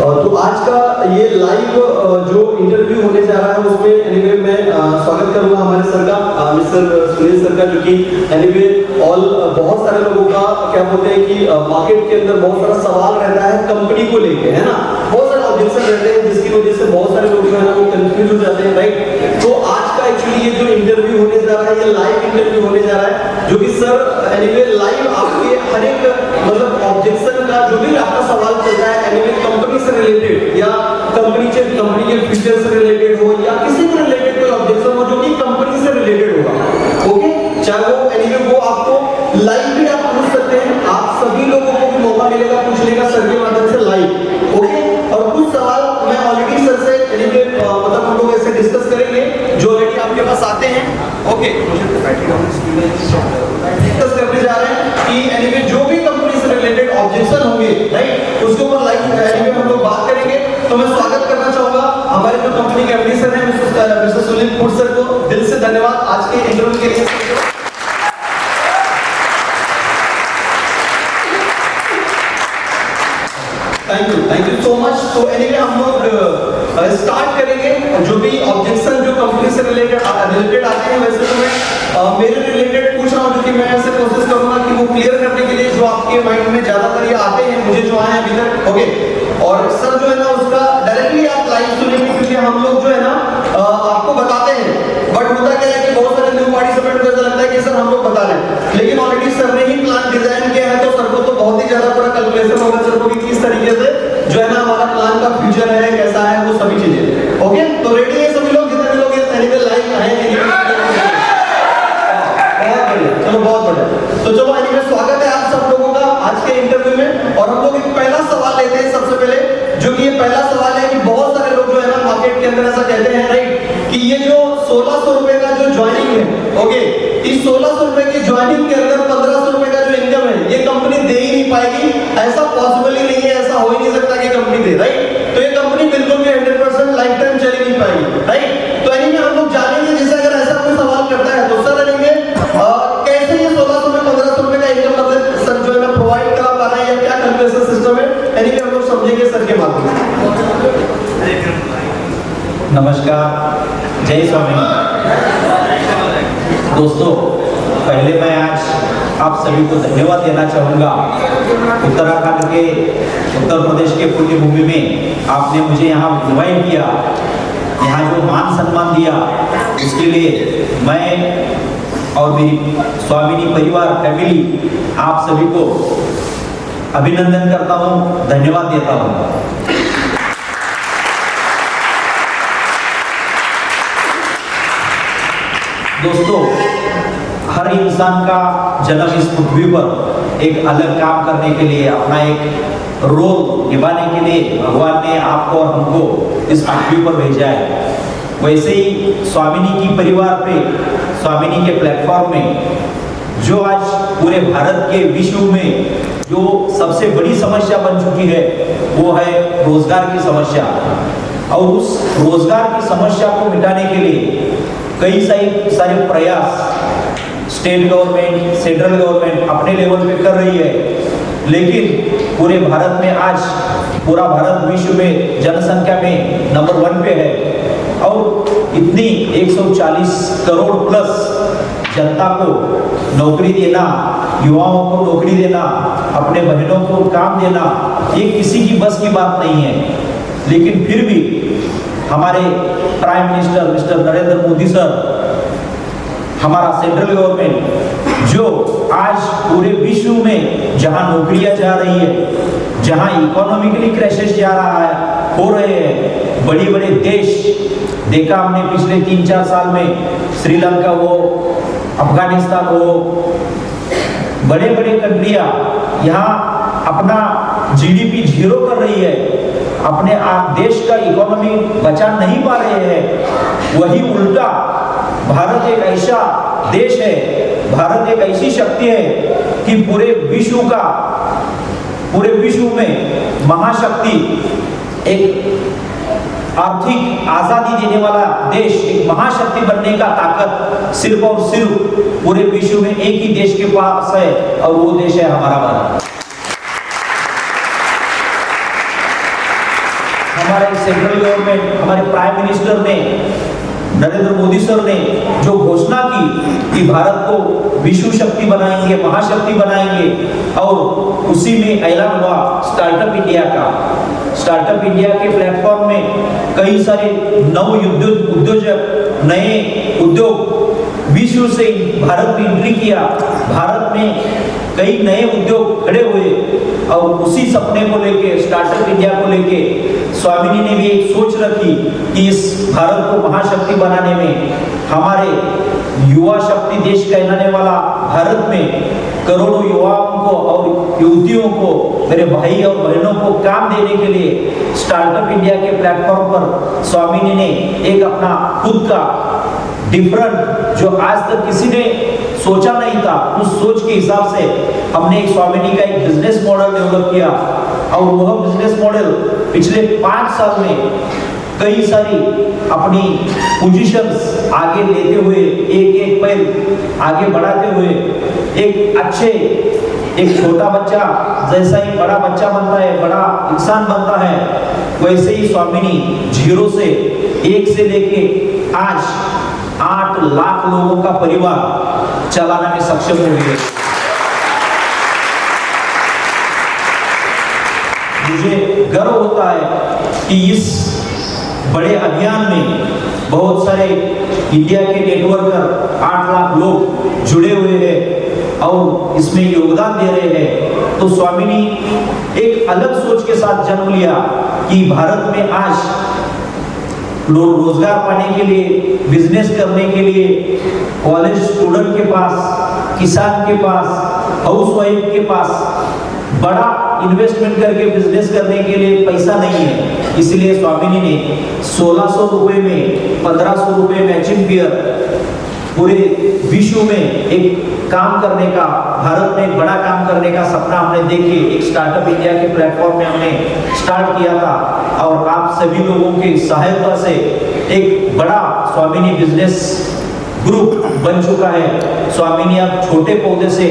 तो आज का ये लाइव जो इंटरव्यू होने जा रहा है उसमें एनीवे मैं स्वागत करूंगा हमारे सर का, मिस्टर सुनील सर का, जो कि एनीवे बहुत सारे लोगों का क्या बोलते हैं कि मार्केट के अंदर बहुत सारा सवाल रहता है कंपनी को लेके, है ना, बहुत सारे ऑब्जेक्शन रहते हैं जिसकी वजह से बहुत सारे लोग जो है ना वो कंफ्यूज हो जाते हैं, राइट। तो आज का एक्चुअली ये जो इंटरव्यू होने जा रहा है, ये लाइव इंटरव्यू होने जा रहा है, जो कि सर एनीवे लाइव आपके हर एक मतलब ऑब्जेक्शन का जो भी आपका सवाल चल रहा है एनीवे कंपनी से रिलेटेड या कंपनी के फीचर से रिलेटेड हो या किसी भी रिलेटेड कोई ऑब्जेक्शन हो जो कि कंपनी से रिलेटेड होगा, ओके, चाहे वो एनीवे वो आपको लाइव भी आप पूछ सकते हैं, आप सभी लोगों को भी मौका मिलेगा पूछने का सर के माध्यम से लाइव, ओके। और कुछ सवाल मैं ऑलरेडी सर से एनीवे मतलब हम लोग ऐसे डिस्कस करेंगे जो ऑलरेडी आपके पास आते हैं, ओके, डिस्कस करने जा रहे हैं कि एनीवे जो भी कंपनी से रिलेटेड ऑब्जेक्शन होंगे, राइट, उसके ऊपर लाइव एनीवे हम लोग बात करेंगे। तो मैं स्वागत करना चाहूंगा हमारे जो कंपनी के एमडी सर हैं मिस्टर सुनील पुट सर को, दिल से धन्यवाद आज के इंटरव्यू के लिए। Thank you so much. तो एनीवे हम लोग स्टार्ट करेंगे, जो भी ऑब्जेक्शन जो कंपनी से रिलेटेड आते हैं वैसे तो मैं मेरे रिलेटेड पूछ रहा हूँ, जो कि मैं ऐसे कोशिश करूंगा कि वो क्लियर करने के लिए जो आपके माइंड में ज्यादातर ये आते हैं, मुझे जो आए हैं अभी तक, ओके। और सर जो है ना उसका डायरेक्टली आप लाइव सुनेंगे, क्योंकि हम लोग जो है ना आपको बताते हैं, बट होता क्या है कि बहुत सारे न्यू पार्टिसिपेंट को ऐसा लगता है कि सर हम लोग बता रहे हैं, लेकिन ऑलरेडी सर ने ही प्लान डिजाइन किया है, तो सर को तो बहुत ही ज्यादा पूरा कैलकुलेशन होगा सर को कि किस तरीके से जो है ना हमारा प्लान का फ्यूचर है, कैसा है, वो सभी चीजें, ओके। तो रेडी है सभी लोग, जितने भी लोग ये एनीवे लाइव आए चलो बहुत बढ़िया। तो चलो एनीवे स्वागत है आप सब लोगों का आज के इंटरव्यू में। और हम लोग एक पहला सवाल लेते हैं सबसे पहले, जो कि ये पहला सवाल है कि बहुत सारे लोग जो है ना मार्केट के अंदर ऐसा कहते हैं, राइट, कि ये जो 1600 रुपए का जो ज्वाइनिंग है, ओके, इस 1600 रुपए की ज्वाइनिंग के अंदर 1500 रुपए का जो इनकम है ये कंपनी दे ही नहीं पाएगी, ऐसा पॉसिबल ही नहीं है, ऐसा हो ही नहीं सकता कि कंपनी दे, राइट। तो ये कंपनी बिल्कुल भी 100% लाइफ टाइम चल ही नहीं पाएगी, राइट। तो एनीवे हम लोग जानेंगे, जैसे अगर ऐसा कोई सवाल करता है तो सर एनीवे कैसे ये 1600 में 1500 रुपए का इनकम मतलब सर जो है ना प्रोवाइड करा पा रहे हैं या क्या कैलकुलेशन सिस्टम है, एनीवे हम लोग समझेंगे सर के माध्यम से। नमस्कार, जय स्वामी दोस्तों। पहले मैं आज आप सभी को धन्यवाद देना चाहूँगा। उत्तराखंड के उत्तर प्रदेश के पुण्य भूमि में आपने मुझे यहाँ इन्वाइट किया, यहाँ जो मान सम्मान दिया उसके लिए मैं और मेरी स्वामिनी परिवार फैमिली आप सभी को अभिनंदन करता हूँ, धन्यवाद देता हूँ। दोस्तों, हर इंसान का जन्म इस पृथ्वी पर एक अलग काम करने के लिए, अपना एक रोल निभाने के लिए भगवान ने आपको और हमको इस पृथ्वी पर भेजा है। वैसे ही स्वामिनी की परिवार पे, स्वामिनी के प्लेटफॉर्म में जो आज पूरे भारत के विश्व में जो सबसे बड़ी समस्या बन चुकी है वो है रोजगार की समस्या। और उस रोजगार की समस्या को मिटाने के लिए कई सारे प्रयास स्टेट गवर्नमेंट, सेंट्रल गवर्नमेंट अपने लेवल पे कर रही है, लेकिन पूरे भारत में आज पूरा भारत विश्व में जनसंख्या में नंबर 1 पे है और इतनी 140 करोड़ प्लस जनता को नौकरी देना, युवाओं को नौकरी देना, अपने बहनों को काम देना, ये किसी की बस की बात नहीं है। लेकिन फिर भी हमारे prime minister mister Narendra Modi sir, हमारा सेंट्रल गवर्नमेंट जो आज पूरे विश्व में जहां नौकरियां जा रही है, जहां इकोनॉमिकली क्राइसिस जा रहा है, हो रहे हैं, बड़े बड़े देश देखा हमने पिछले 3-4 साल में, श्रीलंका हो, अफगानिस्तान हो, बड़े बड़े कंट्रियां यहाँ अपना जीडीपी 0 कर रही है, अपने देश का इकोनॉमी बचा नहीं पा रहे हैं। वही उल्टा भारत एक ऐसा देश है, भारत एक ऐसी शक्ति है कि पूरे विश्व में महाशक्ति, एक आर्थिक आजादी देने वाला देश, एक महाशक्ति बनने का ताकत सिर्फ और सिर्फ पूरे विश्व में एक ही देश के पास है, और वो देश है हमारा भारत। हमारे सेंट्रल गवर्नमेंट, हमारे प्राइम मिनिस्टर ने, नरेंद्र मोदी सर ने जो घोषणा की कि भारत को विश्व शक्ति बनाएंगे, महाशक्ति बनाएंगे, और उसी में ऐलान हुआ स्टार्टअप इंडिया का। स्टार्टअप इंडिया के प्लेटफॉर्म में कई सारे नव उद्योजक, नए उद्योग विश्व से भारत में एंट्री किया। भारत में कई नए उद्योग खड़े हुए, और उसी सपने को लेके, स्टार्टअप इंडिया को लेके स्वामिनी ने भी एक सोच रखी कि इस भारत को महाशक्ति बनाने में हमारे युवा शक्ति देश कहलाने वाला भारत में करोड़ों युवाओं को और युवतियों को, मेरे भाई और बहनों को काम देने के लिए स्टार्टअप इंडिया के प्लेटफॉर्म पर स्वामिनी ने एक अपना खुद का डिफरेंट, जो आज तक किसी ने सोचा नहीं था, उस सोच के हिसाब से हमने एक स्वामिनी का एक बिजनेस मॉडल डेवलप किया। और वह बिजनेस मॉडल पिछले 5 साल में कई सारी अपनी पोजीशंस आगे लेते हुए, एक पैर आगे बढ़ाते हुए, एक अच्छे, एक छोटा बच्चा जैसा ही बड़ा बच्चा बनता है, बड़ा इंसान बनता है, वैसे ही स्वामिनी 0 से 1 से लेके आज 8 लाख लोगों का परिवार चलाने में सक्षम हो गए। मुझे गर्व होता है कि इस बड़े अभियान में बहुत सारे इंडिया के नेटवर्कर 8 लाख लोग जुड़े हुए हैं और इसमें योगदान दे रहे हैं। तो स्वामिनी एक अलग सोच के साथ जन्म लिया कि भारत में आज लोग रोजगार पाने के लिए, बिजनेस करने के लिए, कॉलेज स्टूडेंट के पास, किसान के पास, हाउसवाइफ के पास बड़ा इन्वेस्टमेंट करके बिजनेस करने के लिए पैसा नहीं है। इसलिए स्वामिनी ने 1600 रुपए में, 1500 रुपए मैचिंग पीयर पूरे विश्व में एक काम करने का, भारत में एक बड़ा काम करने का सपना हमने देखे। एक स्टार्टअप इंडिया के प्लेटफॉर्म में हमने स्टार्ट किया था, और आप सभी लोगों की सहायता से एक बड़ा स्वामिनी बिजनेस ग्रुप बन चुका है। स्वामिनी अब छोटे पौधे से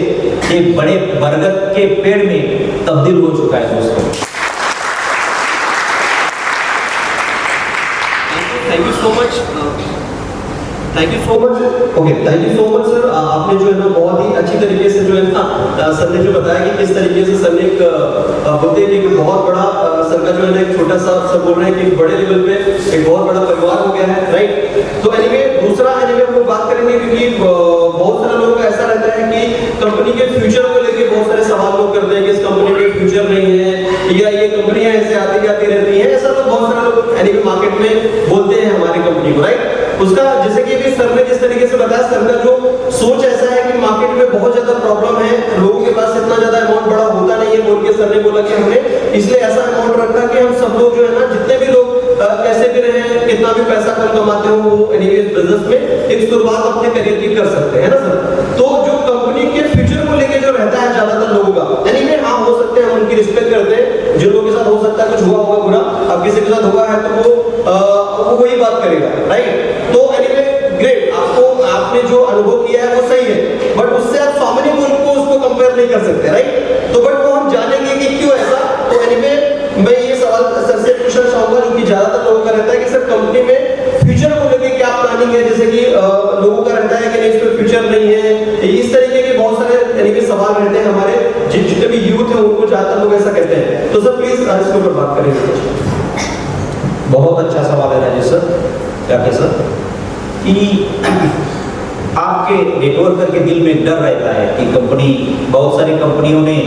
एक बड़े बरगद के पेड़ में तब्दील हो चुका है दोस्तों। Thank you so much. Thank you so much. Okay, thank you so much sir. आपने जो है ना बहुत ही अच्छी तरीके से जो है ना सर ने जो बताया कि किस तरीके से सर ने एक बोलते हैं कि एक बहुत बड़ा सर का जो है ना एक छोटा सा सर बोल रहे हैं कि एक बड़े लेवल पे एक बहुत बड़ा परिवार हो गया है, राइट। तो एनीवे दूसरा एनीवे हम लोग बात करेंगे क्योंकि बहुत सारे लोगों का ऐसा रहता है कि कंपनी के फ्यूचर को लेकर बहुत सारे सवाल लोग करते हैं कि इस कंपनी में फ्यूचर नहीं है या ये कंपनियां ऐसे आती जाती रहती हैं, ऐसा तो बहुत सारे लोग एनीवे मार्केट में बोलते हैं हमारी कंपनी को, राइट। उसका जैसे कि अभी सर ने जिस तरीके से बताया, सर का जो सोच ऐसा है कि मार्केट में बहुत ज्यादा प्रॉब्लम है, लोगों के पास इतना ज्यादा अमाउंट बड़ा होता नहीं है बोल के सर ने बोला कि हमने इसलिए ऐसा अमाउंट रखा कि हम सब लोग जो है ना, जितने भी लोग कैसे भी रहे, कितना भी पैसा कम कमाते हो, वो एनीवेज बिजनेस में एक शुरुआत अपने करियर की कर सकते हैं ना सर। तो जो कंपनी के फ्यूचर को लेके जो रहता है ज्यादातर लोगों का, एनीवे हाँ हो सकते हैं, हम उनकी रिस्पेक्ट करते हैं, जिन लोगों के साथ हो सकता है कुछ हुआ होगा बुरा, अब किसी के साथ हुआ है तो वो वही बात करेगा, राइट। तो एनीवे ग्रेट, आपने जो अनुभव किया है वो सही है, बट उससे आप स्वामिनी को उसको कंपेयर नहीं कर सकते, राइट। तो बट वो हम जानेंगे कि क्यों ऐसा। तो एनीवे मैं ये सवाल सर से पूछना चाहूंगा जो कि ज्यादातर लोगों का रहता है कि सर कंपनी में फ्यूचर को लेकर क्या प्लानिंग है, जैसे कि लोगों का रहता है कि नहीं इस पे फ्यूचर नहीं है, इस तरीके के बहुत सारे यानी कि सवाल रहते हैं हमारे जितने भी यूथ है उनको ज्यादातर लोग ऐसा कहते हैं। तो सर प्लीज इसके ऊपर बात करें। बहुत अच्छा सवाल है राजेश सर। क्या कह सर कि आपके नेटवर्कर के दिल में डर रहता है कि कंपनी, बहुत सारी कंपनियों ने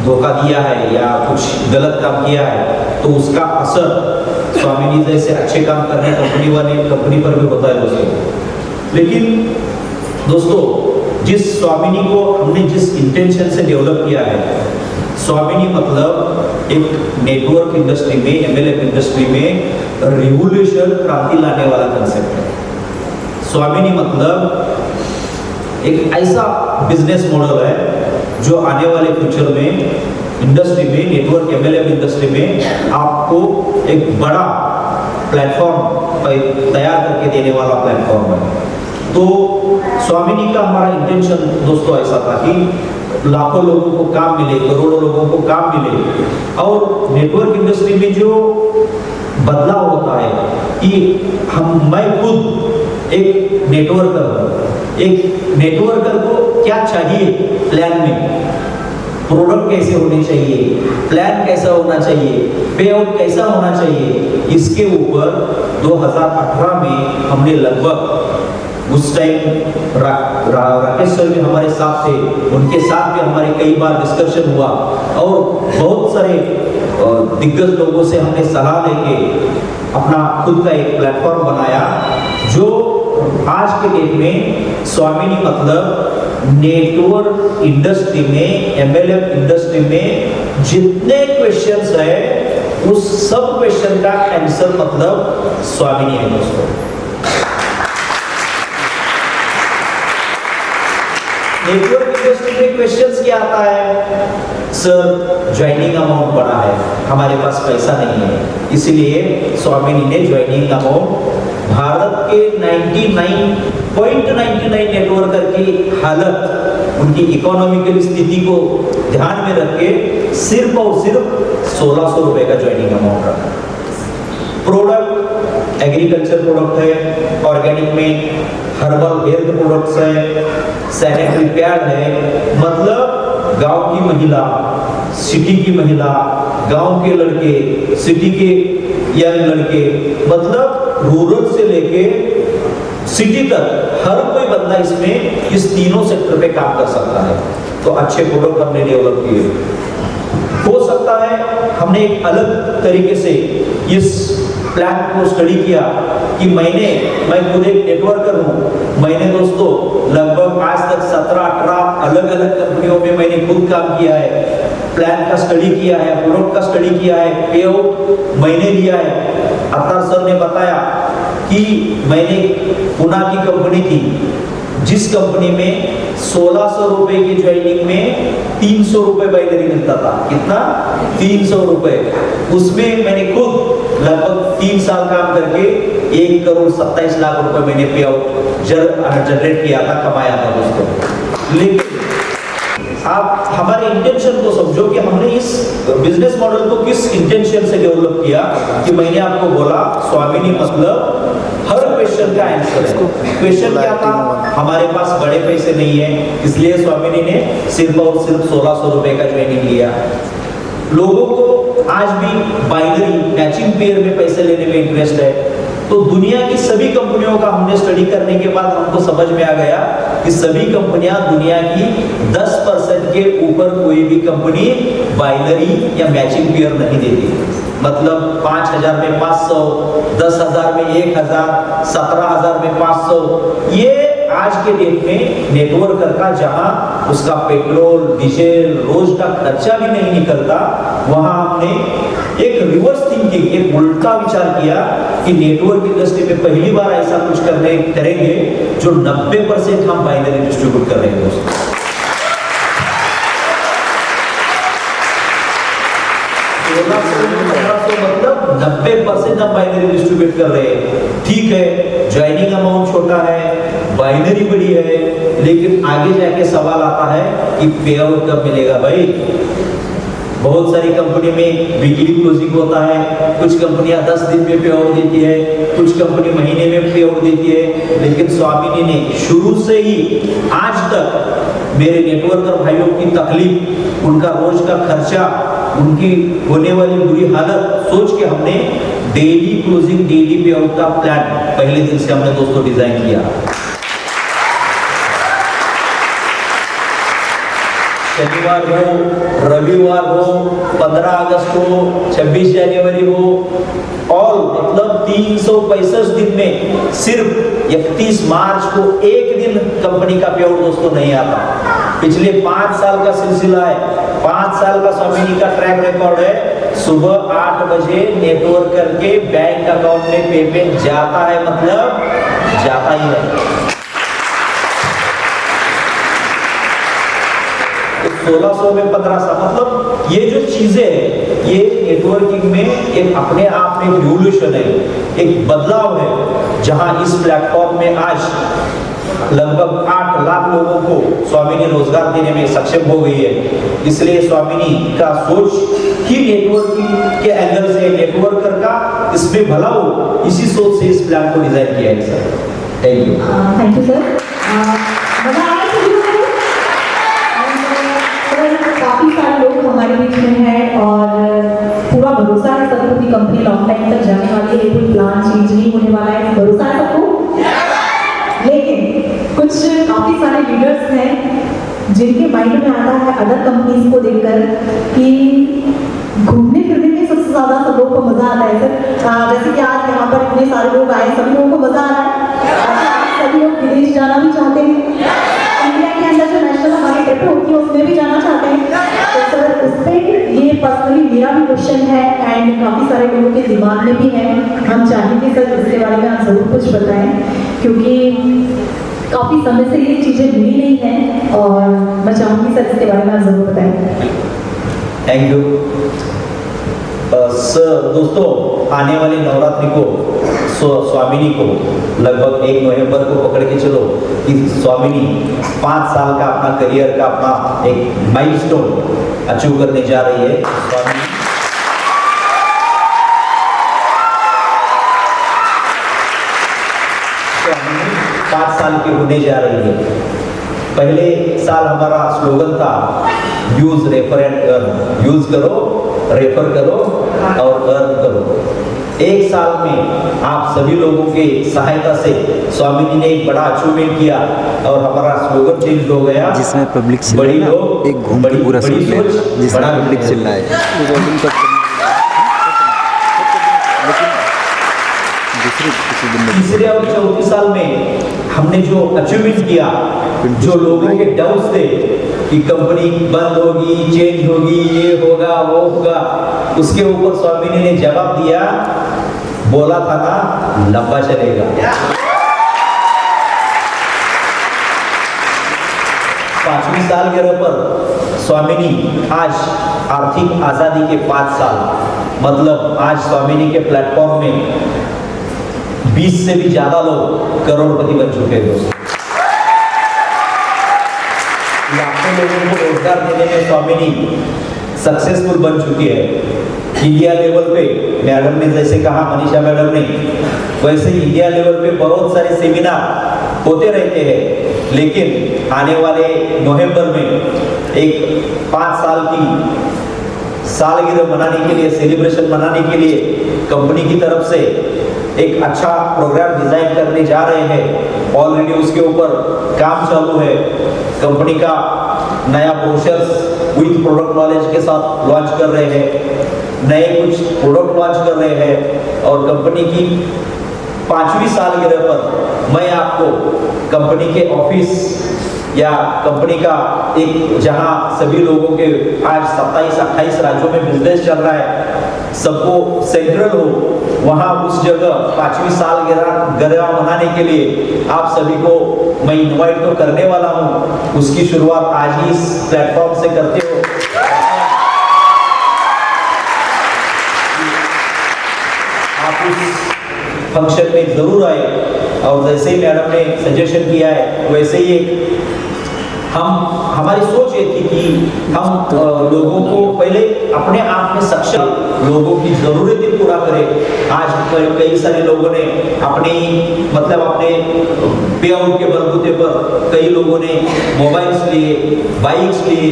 धोखा दिया है या कुछ गलत काम किया है, तो उसका असर स्वामिनी जैसे अच्छे काम करने कंपनी पर भी होता है दोस्तों। लेकिन दोस्तों, जिस स्वामिनी को हमने जिस इंटेंशन से डेवलप किया है, स्वामिनी मतलब एक नेटवर्क इंडस्ट्री में, एमएलएम इंडस्ट्री में रिवोल्यूशन, क्रांति लाने वाला कंसेप्ट है। स्वामिनी मतलब एक ऐसा बिजनेस मॉडल है जो आने वाले फ्यूचर में इंडस्ट्री में, नेटवर्क एमएलएम इंडस्ट्री में आपको एक बड़ा प्लेटफॉर्म तैयार करके देने वाला प्लेटफॉर्म है। तो स्वामिनी का हमारा इंटेंशन दोस्तों ऐसा था कि लाखों लोगों को काम मिले, करोड़ों लोगों को काम मिले। और नेटवर्क इंडस्ट्री में जो बदलाव होता है कि मैं खुद एक नेटवर्कर हूं। एक नेटवर्कर को क्या चाहिए प्लान में, प्रोडक्ट कैसे होने चाहिए, प्लान कैसा होना चाहिए, पे आउट कैसा होना चाहिए, इसके ऊपर 2018 में हमने लगभग उस टाइम राकेश सर भी हमारे साथ थे, उनके साथ भी हमारे कई बार डिस्कशन हुआ और बहुत सारे दिग्गज लोगों से हमने सलाह लेके अपना खुद का एक प्लेटफॉर्म बनाया जो आज के डेट में स्वामिनी मतलब नेटवर्क इंडस्ट्री में, एमएलएम इंडस्ट्री में जितने क्वेश्चंस है उस सब क्वेश्चन का आंसर मतलब स्वामिनी है दोस्तों। नेटवर्क इंडस्ट्री में क्वेश्चंस क्या आता है, सर ज्वाइनिंग अमाउंट बड़ा है, हमारे पास पैसा नहीं है, इसलिए स्वामिनी ने ज्वाइनिंग अमाउंट भारत के 99.99 नेटवर्कर की हालत, उनकी इकोनॉमिकल स्थिति को ध्यान में रख के सिर्फ और सिर्फ 1600 रुपए का ज्वाइनिंग अमाउंट रखा। प्रोडक्ट एग्रीकल्चर प्रोडक्ट है, ऑर्गेनिक में हर्बल हेल्थ प्रोडक्ट्स है, सैनिटरी पैड है, मतलब गांव की महिला, सिटी की महिला, गांव के लड़के, सिटी के यंग लड़के, मतलब रूरल से लेके सिटी तक हर कोई बंदा इसमें इस तीनों सेक्टर पे काम कर सकता है। तो अच्छे प्रोडक्ट हमने डेवलप किए। हो सकता है हमने एक अलग तरीके से इस प्लान को स्टडी किया कि मैं खुद एक नेटवर्कर हूँ, मैंने दोस्तों लगभग आज तक 17-18 अलग अलग कंपनियों में मैंने खुद काम किया है, प्लान का स्टडी किया है, प्रोडक्ट का स्टडी किया है, पे आउट मैंने लिया है। अवतार सर ने बताया कि मैंने पुणे की कंपनी थी जिस कंपनी में 1600 रुपए की ज्वाइनिंग में 300 रुपए बाइनरी मिलता था। कितना? 300 रुपए। उसमें मैंने खुद लगभग 3 साल काम करके 1,27 लाख रुपए मैंने पे आउट जनरेट किया था, कमाया था दोस्तों। लेकिन आप हमारे इंटेंशन को समझो कि हमने इस बिजनेस मॉडल को किस इंटेंशन से डेवलप किया कि मैंने आपको बोला स्वामिनी मतलब हर क्वेश्चन का आंसर है। क्वेश्चन क्या था? हमारे पास बड़े पैसे नहीं है, इसलिए स्वामिनी ने सिर्फ और सिर्फ 1600 रुपए का ज्वाइनिंग लिया। लोगों को आज भी बाइनरी मैचिंग पेयर में पैसे लेने में इंटरेस्ट है, तो दुनिया की सभी कंपनियों का हमने स्टडी करने के बाद हमको समझ में आ गया कि सभी कंपनियां दुनिया की 10% के ऊपर कोई भी कंपनी बाइनरी या मैचिंग पेयर नहीं देती। मतलब 5000 में 500, 10,000 में 1000, 17,000 में 500। ये आज के डेट में नेटवर्कर का जहां उसका पेट्रोल, डीजल, रोज का खर्चा भी नहीं निकलता, वहां हमने एक रिवर्स थिंकिंग, एक उल्टा विचार किया कि नेटवर्क इंडस्ट्री में पहली बार ऐसा कुछ करेंगे जो 90% हम बाइनरी डिस्ट्रीब्यूट कर रहे हैं दोस्तों। मतलब 90% हम बाइनरी डिस्ट्रीब्यूट कर रहे हैं। ठीक है, ज्वाइनिंग अमाउंट छोटा है, बाइनरी बड़ी है, लेकिन आगे जाके सवाल आता है कि पे आउट कब मिलेगा भाई। बहुत सारी कंपनी में वीकली क्लोजिंग होता है, कुछ कंपनियां 10 दिन में पे आउट देती है, कुछ कंपनी महीने में पे आउट देती है। लेकिन स्वामिनी ने शुरू से ही आज तक मेरे नेटवर्कर भाइयों की तकलीफ, उनका रोज का खर्चा, उनकी होने वाली बुरी हालत सोच के हमने डेली क्लोजिंग, डेली पे आउट का प्लान पहले दिन से हमने दोस्तों डिजाइन किया। शनिवार हो, रविवार हो, 15 अगस्त हो, 26 जनवरी हो, और मतलब 365 दिन में सिर्फ 31 मार्च को एक दिन कंपनी का पे आउट दोस्तों नहीं आता। पिछले 5 साल का सिलसिला है, 5 साल का स्वामिनी का ट्रैक रिकॉर्ड है। सुबह 8 बजे नेटवर्कर के बैंक अकाउंट में पेमेंट जाता है, मतलब जाता ही है। 1600 में 1500, मतलब ये जो चीजें हैं ये नेटवर्किंग में एक अपने आप में रिवॉल्यूशन है, एक बदलाव है। जहां इस प्लेटफॉर्म में आज लगभग 8 लाख लोगों को स्वामिनी रोजगार देने में सक्षम हो गई है। इसलिए स्वामिनी का सोच ही नेटवर्किंग के एंगल से नेटवर्कर का इसमें भला हो, इसी सोच से इस प्लान को डिजाइन किया है sir. Thank you. Thank you sir. मजा आया सभी को? सर काफ़ी सारे लोग हमारे बीच में हैं और पूरा भरोसा है सबको कि कंपनी लॉन्ग टाइम तक जाने वाली है, कोई प्लान चेंज नहीं होने वाला है, भरोसा है सबको। लेकिन कुछ काफ़ी सारे लीडर्स हैं जिनके माइंड में आता है अदर कंपनीज को देखकर कि घूमने फिरने में सबसे ज़्यादा सब लोगों को मज़ा आता है सर। जैसे कि आज यहाँ पर इतने सारे लोग आए, सभी लोगों को मज़ा आ रहा है, सभी लोग विदेश जाना भी चाहते हैं, इंडिया के अंदर जो नेशनल हमारी ट्रिप होती है उसमें भी जाना चाहते हैं। तो सर उस पर ये पर्सनली मेरा भी क्वेश्चन है एंड काफ़ी सारे लोगों के दिमाग में भी है। हम चाहेंगे सर इसके बारे में आप ज़रूर कुछ बताएं, क्योंकि काफ़ी समय से ये चीज़ें मिली नहीं हैं और मैं चाहूँगी सर इसके बारे में आप ज़रूर बताएं। Thank you sir. दोस्तों, आने वाले नवरात्रि को स्वामिनी को लगभग 1 नवंबर को पकड़ के चलो कि स्वामिनी 5 साल का अपना करियर का अपना एक माइलस्टोन अचीव करने जा रही है। स्वामिनी 5 साल की होने जा रही है। पहले साल हमारा स्लोगन था use refer and earn, use करो, रेफर करो और अर्न करो। 1 साल में आप सभी लोगों के सहायता से स्वामिनी ने एक बड़ा अचीवमेंट किया और हमारा स्लोगन चेंज हो गया, जिसमें पब्लिक बड़ी लोग एक घूम के पूरा बड़ी सुन ले, सोच, जिसमें बड़ा पब्लिक विजन। चिल्लाए दूसरे किसी दिन में तीसरे और चौथे साल में हमने जो अचीवमेंट किया, जो लोगों के डाउट्स थे कि कंपनी बंद होगी, चेंज होगी, ये होगा वो होगा, उसके ऊपर स्वामिनी ने जवाब दिया, बोला था ना लंबा चलेगा। पांचवी सालगिरह पर स्वामिनी आज आर्थिक आजादी के 5 साल, मतलब आज स्वामिनी के प्लेटफॉर्म में 20 से भी ज्यादा लोग करोड़पति बन चुके हैं। लाखों लोगों को रोजगार देने में स्वामिनी सक्सेसफुल बन चुकी है। इंडिया लेवल पे मैडम ने जैसे कहा, मनीषा मैडम ने, वैसे इंडिया लेवल पे बहुत सारे सेमिनार होते रहते हैं, लेकिन आने वाले नवंबर में एक 5 साल की सालगिरह मनाने के लिए, सेलिब्रेशन मनाने के लिए कंपनी की तरफ से एक अच्छा प्रोग्राम डिजाइन करने जा रहे हैं। ऑलरेडी उसके ऊपर काम चालू है। कंपनी का नया ब्रोशर्स विद प्रोडक्ट नॉलेज के साथ लॉन्च कर रहे हैं, नए कुछ प्रोडक्ट लॉन्च कर रहे हैं और कंपनी की 5वीं सालगिरह पर मैं आपको कंपनी के ऑफिस या कंपनी का एक, जहां सभी लोगों के आज 27-28 राज्यों में बिजनेस चल रहा है, सबको सेंट्रल हो, वहां उस जगह 5वीं सालगिरह मनाने के लिए आप सभी को मैं इनवाइट तो करने वाला हूं। उसकी शुरुआत आज ही इस प्लेटफॉर्म से करते हो। आप उस फंक्शन में जरूर आए और जैसे ही मैडम ने सजेशन किया है वैसे ही एक हमारी सोच ये थी कि हम लोगों को पहले अपने आप में सक्षम लोगों की जरूरतें पूरा करें। आज कई सारे लोगों ने अपने पे आउट के बलबूते पर कई लोगों ने मोबाइल्स लिए, बाइक्स लिए,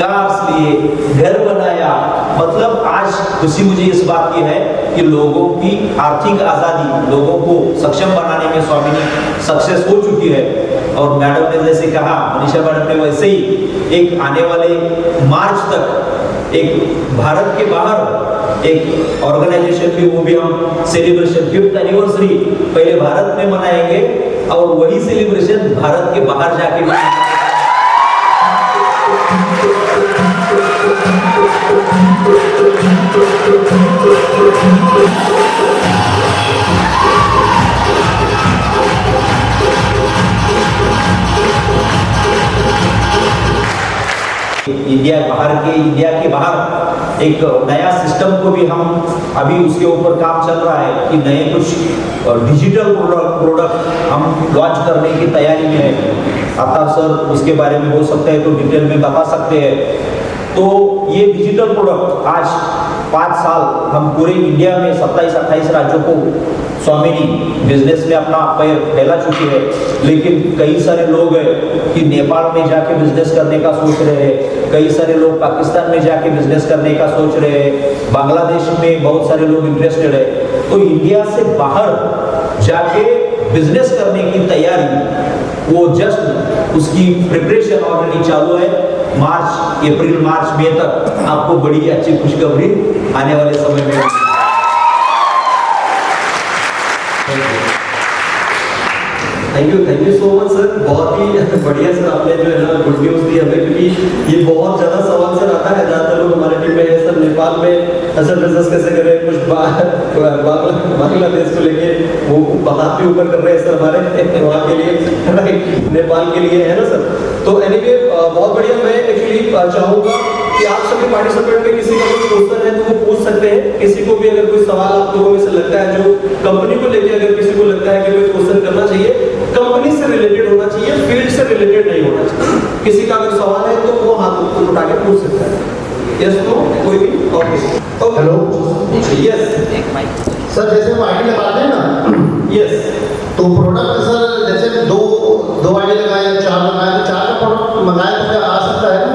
कार्स लिए, घर बनाया। मतलब आज खुशी मुझे इस बात की है कि लोगों की आर्थिक आजादी, लोगों को सक्षम बनाने में स्वामिनी सक्सेस हो चुकी है। और मैडम ने जैसे कहा, मनीषा मैडम ने, वैसे ही एक आने वाले मार्च तक एक भारत के बाहर एक ऑर्गेनाइजेशन भी, वो भी हम सेलिब्रेशन 5th एनिवर्सरी पहले भारत में मनाएंगे और वही सेलिब्रेशन भारत के बाहर जाके मनाएंगे। इंडिया के बाहर एक नया सिस्टम को भी हम अभी उसके ऊपर काम चल रहा है कि नए कुछ डिजिटल प्रोडक्ट हम लॉन्च करने की तैयारी में है। अतः सर उसके बारे में हो सकता है तो डिटेल में बता सकते हैं। तो ये डिजिटल प्रोडक्ट आज 5 साल हम पूरे इंडिया में 27-28 राज्यों को स्वामिनी बिजनेस में अपना पैर फैला चुके हैं। लेकिन कई सारे लोग हैं कि नेपाल में जाके बिजनेस करने का सोच रहे हैं, कई सारे लोग पाकिस्तान में जाके बिजनेस करने का सोच रहे हैं, बांग्लादेश में बहुत सारे लोग इंटरेस्टेड है। तो इंडिया से बाहर जाके बिजनेस करने की तैयारी वो जस्ट उसकी प्रिपरेशन ऑलरेडी चालू है। अप्रैल मार्च मई तक आपको बड़ी अच्छी खुशखबरी आने वाले समय में। Thank you so much sir. बहुत ही बढ़िया सर, आपने जो है ना गुड न्यूज़ दी हमें, क्योंकि ये बहुत ज़्यादा सवाल सर आता है। ज़्यादातर लोग हमारे टीम में है सर नेपाल में सर बिजनेस कैसे करें, कुछ बांग्लादेश को लेके वो हाथ भी ऊपर कर रहे हैं सर हमारे वहाँ के लिए, राइट, नेपाल के लिए, है ना सर। तो एनीवे बहुत बढ़िया। मैं एक्चुअली चाहूँगा कि आप सभी पार्टिसिपेंट में किसी का कोई क्वेश्चन है तो वो पूछ सकते हैं। किसी को भी अगर कोई सवाल आप लोगों में से लगता है जो कंपनी को लेके, अगर किसी को लगता है कि कोई क्वेश्चन करना चाहिए, कंपनी से रिलेटेड होना चाहिए, फील्ड से रिलेटेड नहीं होना चाहिए। किसी का अगर सवाल है तो वो हाथ उठा के पूछ सकता है। यस नो कोई भी? ओके हेलो यस सर, जैसे हम आईडी लगाते हैं ना, यस, तो प्रोडक्ट सर जैसे दो आईडी लगाए या 4 लगाए तो 4 का प्रोडक्ट मंगाए तो क्या आ सकता है ना?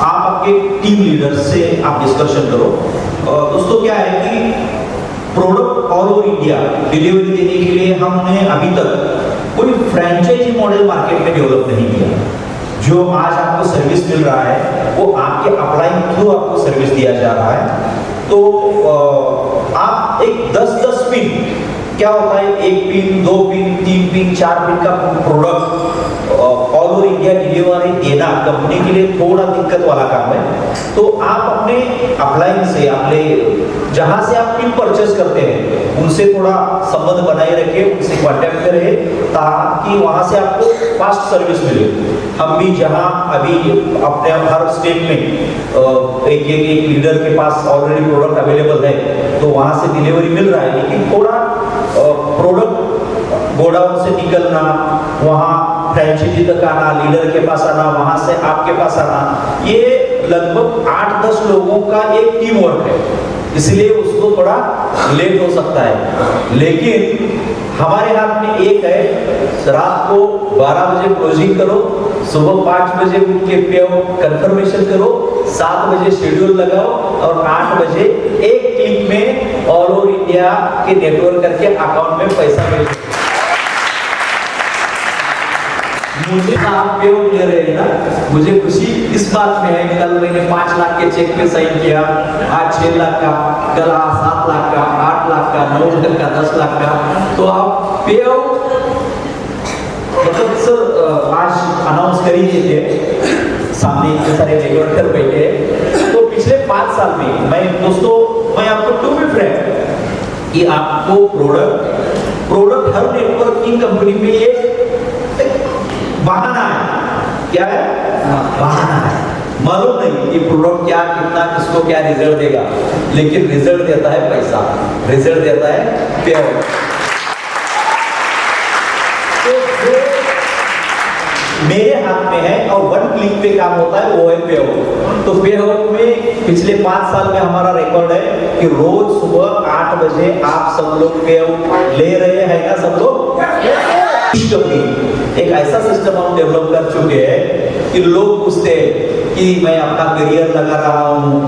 आप आपके टीम लीडर से आप डिस्कशन करो। दोस्तों क्या है कि product all over India delivery देने के लिए हमने अभी तक कोई फ्रेंचाइजी मॉडल मार्केट में डेवलप नहीं किया। जो आज आपको सर्विस मिल रहा है वो आपके अपलाइन थ्रू आपको सर्विस दिया जा रहा है। तो आप एक 10-10 पिन, क्या होता है 1 पिन 2 पिन 3 पिन 4 पिन का product all over India delivery देना कंपनी के लिए थोड़ा दिक्कत वाला काम है। तो आप अपने अपलाइन से, अपने जहां से आप पिन परचेस करते हैं उनसे थोड़ा संबंध बनाए रखें, उनसे कांटेक्ट करें ताकि वहां से आपको फास्ट सर्विस मिले। हम भी जहां अभी अपने हर स्टेट में एक लीडर के पास ऑलरेडी प्रोडक्ट अवेलेबल है तो वहां से डिलीवरी मिल रहा है, लेकिन थोड़ा प्रोडक्ट गोडाउन से निकलना, वहाँ फ्रेंचाइजी तक आना, लीडर के पास आना, वहाँ से आपके पास आना, ये लगभग 8-10 लोगों का एक टीम वर्क है। इसलिए उसको थोड़ा लेट हो सकता है। लेकिन हमारे हाथ में एक है, रात को 12 बजे क्लोजिंग करो, सुबह 5 बजे उठ के पे कंफर्मेशन करो, 7 बजे शेड्यूल लगाओ और 8 बजे एक क्लिक में ऑल ओवर इंडिया के नेटवर्क करके अकाउंट में पैसा भेज। मुझे आप पे ले रहे हैं ना, मुझे खुशी इस बात में है। कल मैंने 5 लाख के चेक पे साइन किया, आज 6 लाख का, कल 7 लाख का, 8 लाख का, 9 लाख का, 10 लाख का। तो आप पे मतलब सर आज अनाउंस कर ही देते, सामने इतने सारे नेटवर्कर बैठे हैं। तो पिछले 5 साल में मैं आपको टू बी फ्रैंक कि आपको प्रोडक्ट हर नेटवर्किंग कंपनी में ये बहाना है। क्या है? बहाना है। मालूम नहीं कि प्रोडक्ट क्या, कितना, किसको क्या रिजल्ट देगा, लेकिन रिजल्ट देता है पैसा, रिजल्ट देता है पेआउट। तो जो मेरे हाथ में है और 1 क्लिक पे काम होता है वो है पेआउट। तो पेआउट में पिछले 5 साल में हमारा रिकॉर्ड है कि रोज सुबह 8 बजे आप सब लोग पेआउट ले रहे हैं ना, सब लोग। एक ऐसा सिस्टम हम डेवलप कर चुके हैं कि लोग पूछते हैं कि मैं अपना करियर लगा रहा हूँ,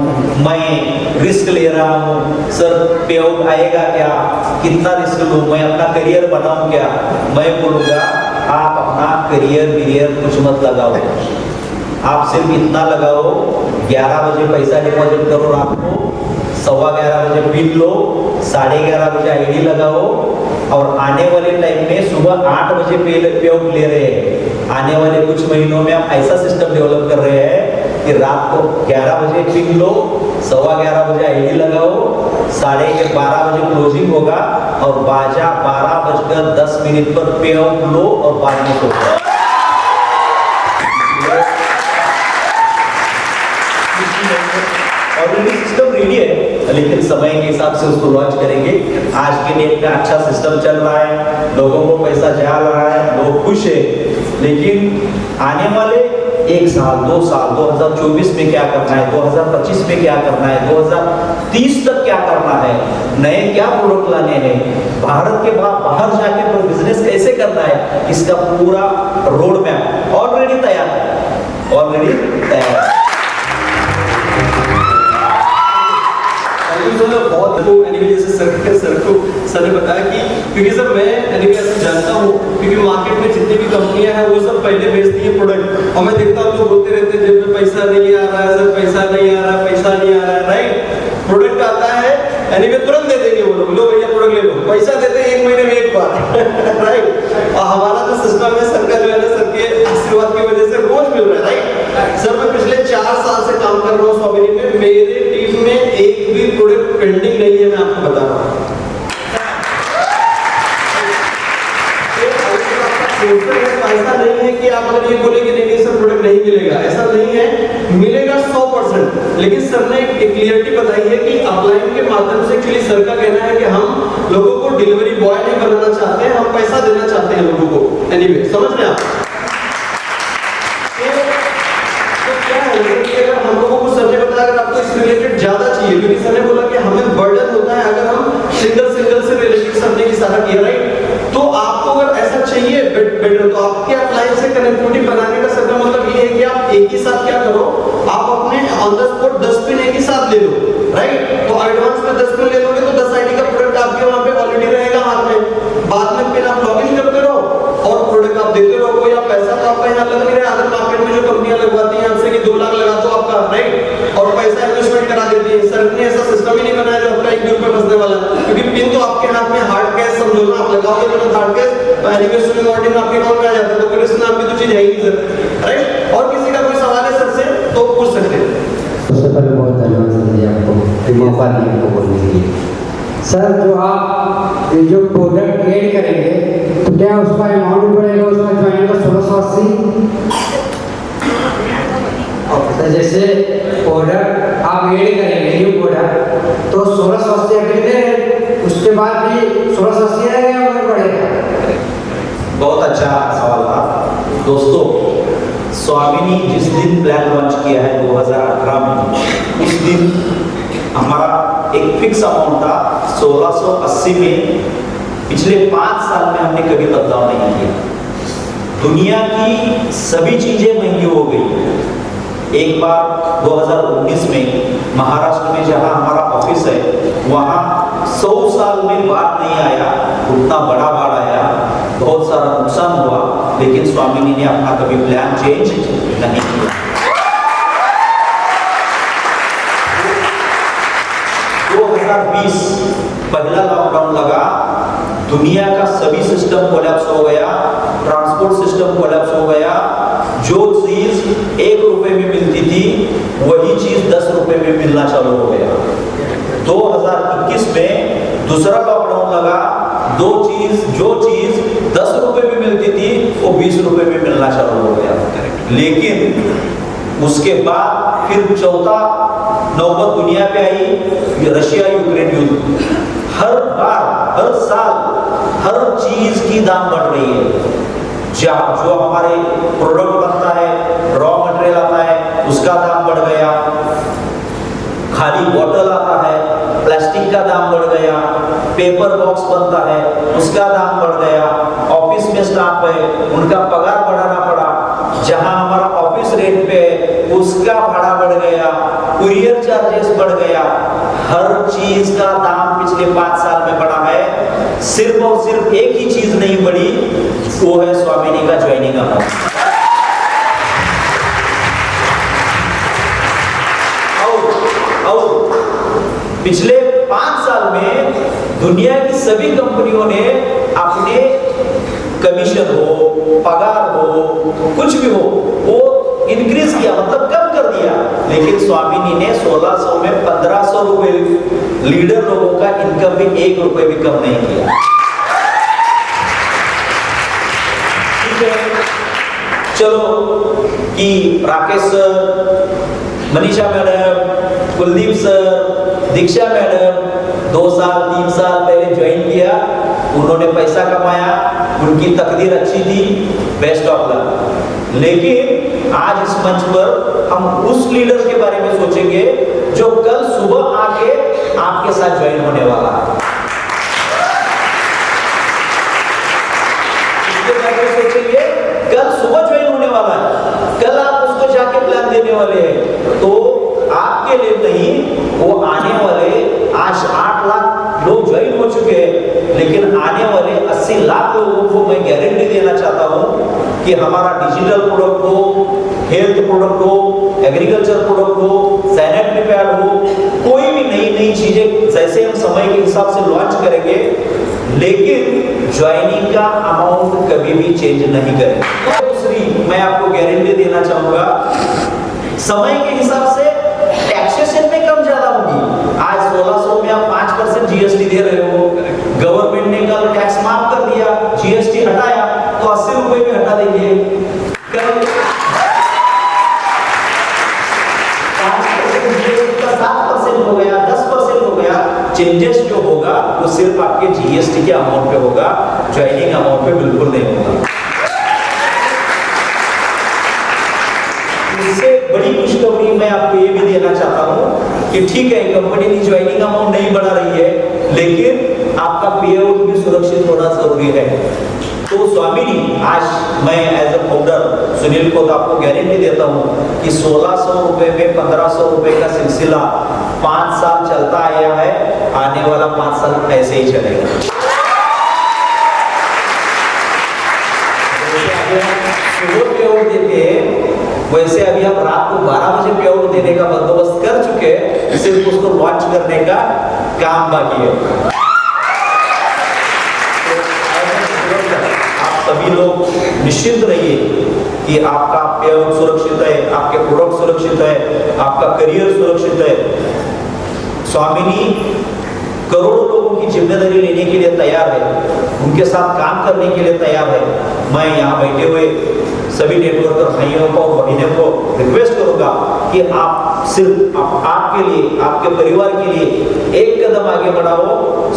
मैं रिस्क ले रहा हूँ, सर पे आउट आएगा क्या, कितना रिस्क लूँ, मैं अपना करियर बनाऊँ क्या। मैं बोलूँगा आप अपना करियर कुछ मत लगाओ, आप सिर्फ इतना लगाओ 11 बजे पैसा डिपॉजिट करो, रात को 11:15 बजे पिन लो, 11:30 बजे आईडी लगाओ और आने वाले टाइम में सुबह 8 बजे पे आउट ले रहे हैं। आने वाले कुछ महीनों में हम ऐसा सिस्टम डेवलप कर रहे हैं कि रात को 11 बजे पिन लो, 11:15 बजे आईडी लगाओ, 12:30 बजे क्लोजिंग होगा और 12:10 पर पे आउट लो और बाद में सो। ऑलरेडी सिस्टम रेडी है, लेकिन समय के हिसाब से उसको लॉन्च करेंगे। आज के डेट में अच्छा सिस्टम चल रहा है, लोगों को पैसा जा रहा है, लोग खुश है, लेकिन आने वाले 1 साल 2 साल 2024 में क्या करना है, 2025 में क्या करना है, 2030 तक क्या करना है, नए क्या प्रोडक्ट लाने हैं, भारत के बाहर जाके बिजनेस कैसे करना है, इसका पूरा रोड मैप ऑलरेडी तैयार है, ऑलरेडी तैयार है। बहुत सर ने बताया कि क्योंकि सर मैं जानता हूँ, क्योंकि मार्केट में जितनी भी कंपनियां हैं वो सब पहले बेचती है प्रोडक्ट, और मैं देखता हूँ लोग बोलते रहते हैं जेब में पैसा नहीं आ रहा है सर, पैसा नहीं आ रहा है, पैसा नहीं आ रहा है, राइट। प्रोडक्ट आता है तुरंत दे देंगे वो लोग, लो भैया प्रोडक्ट ले लो, पैसा देते हैं 1 महीने में एक बार राइट। और हमारा जो सिस्टम है सर का जो है ना, सर के आशीर्वाद की वजह से रोज मिल रहा है, राइट। सर मैं पिछले 4 साल से काम कर रहा हूँ स्वामिनी में, मेरे टीम में एक भी प्रोडक्ट पेंडिंग नहीं है, मैं आपको बता रहा हूँ। ऐसा नहीं है कि आप अगर ये बोले कि नहीं सर प्रोडक्ट नहीं मिलेगा, ऐसा नहीं है, मिलेगा 100%। लेकिन सर ने एक क्लियरिटी बताई है कि अपलाइन के माध्यम से एक्चुअली सर का कहना है कि हम लोगों को डिलीवरी बॉय नहीं बनाना चाहते हैं, हम पैसा देना चाहते हैं लोगों को। एनीवे समझ रहे हैं आप? तो क्या है कि अगर हम लोगों को सर ने बताया अगर आपको इस रिलेटेड ज्यादा चाहिए, क्योंकि सर ने बोला कि हमें बर्डन होता है अगर हम सिंगल से रिलेटेड सर ने की सारा किया, राइट। तो आपको अगर ऐसा चाहिए बेटर, तो आपके अपलाइन से कनेक्टिविटी बनाने का सर का मतलब ये है कि आप एक ही साथ क्या करो, आप अपने ऑन द स्पॉट 10 पिन एक ही साथ ले लो, राइट। तो एडवांस में 10 पिन ले लोगे तो 10 आईडी का प्रोडक्ट आपके वहां पे ऑलरेडी रहेगा हाथ में, बाद में पिन आप लॉगिन करते रहो और प्रोडक्ट आप देते रहो, कोई आप पैसा तो आपका यहाँ लग नहीं रहा है। अदर मार्केट में जो कंपनियां लगवाती हैं हमसे कि 2 लाख लगा दो आपका, राइट, और पैसा इन्वेस्टमेंट करा देती है। सर ने ऐसा सिस्टम ही नहीं बनाया जो आपका 1 रुपए फंसने वाला, क्योंकि पिन तो आपके हाथ में हार्ड कैश समझो ना, आप लगाओगे तो हार्ड कैश एनिवर्सरी ऑर्डर में आपके अकाउंट में आ जाता है, तो फिर इस नाम की तो चीज है ही नहीं सर, राइट। और किसी का कोई सवाल है सर से तो पूछ सकते हैं। सबसे पहले बहुत धन्यवाद सर जी आपको मौका दिया हमको बोलने के लिए। सर जो आप ये जो प्रोडक्ट ऐड करेंगे तो क्या उसका अमाउंट भी बढ़ेगा, उसका ज्वाइनिंग का 1680? तो जैसे प्रोडक्ट आप ऐड करेंगे न्यू प्रोडक्ट तो 1680 कितने, उसके बाद भी 1680 रहेगा या और बढ़ेगा? बहुत अच्छा सवाल था दोस्तों। स्वामिनी जिस दिन प्लान लॉन्च किया है 2018 में, उस दिन हमारा एक फिक्स अमाउंट था 1680 में। पिछले 5 साल में हमने कभी बदलाव नहीं किया। दुनिया की सभी चीजें महंगी हो गई। एक बार 2019 में महाराष्ट्र में जहां हमारा ऑफिस है, वहां 100 साल में बाढ़ नहीं आया, उतना बड़ा बाढ़ आया, बहुत सारा नुकसान हुआ, लेकिन स्वामिनी ने अपना कभी प्लान चेंज नहीं किया। 2020 पहला लॉकडाउन लगा, दुनिया का सभी सिस्टम कोलैप्स हो गया, ट्रांसपोर्ट सिस्टम कोलैप्स हो गया। जो चीज 1 रुपए में मिलती थी वही चीज 10 रुपए में मिलना चालू हो गया। 2021 में दूसरा लॉकडाउन लगा, जो चीज 10 रुपए में मिलती थी वो 20 रुपए में मिलना चालू हो गया। लेकिन उसके बाद फिर चौथा नौबत दुनिया पे आई, रशिया यूक्रेन युद्ध। हर बार हर साल हर चीज की दाम बढ़ रही है। जो हमारे प्रोडक्ट बनता है, रॉ मटेरियल आता है, उसका दाम बढ़ गया। खाली बॉटल आता है, प्लास्टिक का दाम बढ़ गया। पेपर बॉक्स बनता है, उसका दाम बढ़ गया। ऑफिस में स्टाफ है, उनका पगार बढ़ाना पड़ा। जहां हमारा ऑफिस रेंट पे है, उसका भाड़ा बढ़ गया। कुरियर चार्जेस बढ़ गया। हर चीज का दाम पिछले 5 साल में बढ़ा है। सिर्फ और सिर्फ एक ही चीज नहीं बढ़ी, वो है स्वामिनी का ज्वाइनिंग अमाउंट। और पिछले 5 साल में दुनिया की सभी कंपनियों ने अपने कमीशन हो, पगार हो, कुछ भी हो, वो इंक्रीज किया, मतलब कम कर दिया। लेकिन स्वामिनी ने 1600 में 1500 रुपए लीडर लोगों का इनकम भी 1 रुपए भी कम नहीं किया। ठीक है, चलो कि Rakesh sir Manisha madam, Kuldeep sir, Diksha madam 2 साल 3 साल पहले ज्वाइन किया, उन्होंने पैसा कमाया, उनकी तकदीर अच्छी थी, बेस्ट ऑफ लक। लेकिन आज इस मंच पर हम उस लीडर के बारे में सोचेंगे जो कल सुबह आके आपके साथ ज्वाइन होने वाला है। इसके बारे में सोचेंगे, कल सुबह ज्वाइन होने वाला है, कल आप उसको जाके प्लान देने वाले हैं। तो आपके लिए नहीं, वो आने वाले आज 8 लाख लोग ज्वाइन हो चुके हैं, लेकिन आने वाले 80 लाख लोगों को मैं गारंटी देना चाहता हूं कि हमारा डिजिटल प्रोडक्ट हो, हेल्थ प्रोडक्ट हो, एग्रीकल्चर प्रोडक्ट हो, सैनिटरी पैड हो, कोई भी नई चीजें जैसे हम समय के हिसाब से लॉन्च करेंगे, लेकिन ज्वाइनिंग का अमाउंट कभी भी चेंज नहीं करेंगे। दूसरी मैं आपको गारंटी देना चाहूंगा, समय के हिसाब से टैक्सेशन में कम ज्यादा होगी। आज 1600 में आप 5% जीएसटी दे रहे हो, गवर्नमेंट ने कल टैक्स माफ कर दिया, जीएसटी हटाया, तो 80 रुपए में हटा देंगे। कल 7% हो गया, 10% हो गया। चेंजेस जो होगा वो सिर्फ आपके जीएसटी के अमाउंट पे होगा, ज्वाइनिंग अमाउंट पे बिल्कुल नहीं होगा। इससे बड़ी खुशखबरी मैं आपको ये भी देना चाहता हूं कि ठीक है, कंपनी की ज्वाइनिंग अमाउंट नहीं बढ़ा रही है, लेकिन आपका पे आउट भी सुरक्षित होना जरूरी है। तो स्वामिनी, आज मैं एज ए फाउंडर सुनील को आपको गारंटी देता हूं कि 1600 रुपए में 1500 रुपए का सिलसिला 5 साल चलता आया है, आने वाला 5 साल ऐसे ही चलेगा। सुबह पे आउट देते हैं, वैसे अभी हम रात को 12 बजे पे आउट देने का बंदोबस्त कर चुके हैं, सिर्फ उसको लॉन्च करने का काम बाकी है। आप सभी लोग निश्चिंत रहिए कि आपका पे आउट सुरक्षित है, आपके प्रोडक्ट सुरक्षित है, आपका करियर सुरक्षित है। स्वामिनी करोड़ों लोगों की जिम्मेदारी लेने के लिए तैयार है, उनके साथ काम करने के लिए तैयार है। मैं यहाँ बैठे हुए सभी नेटवर्कर भाइयों को और बहनों को रिक्वेस्ट करूंगा कि आप सिर्फ आपके लिए, आपके परिवार के लिए 1 कदम आगे बढ़ाओ,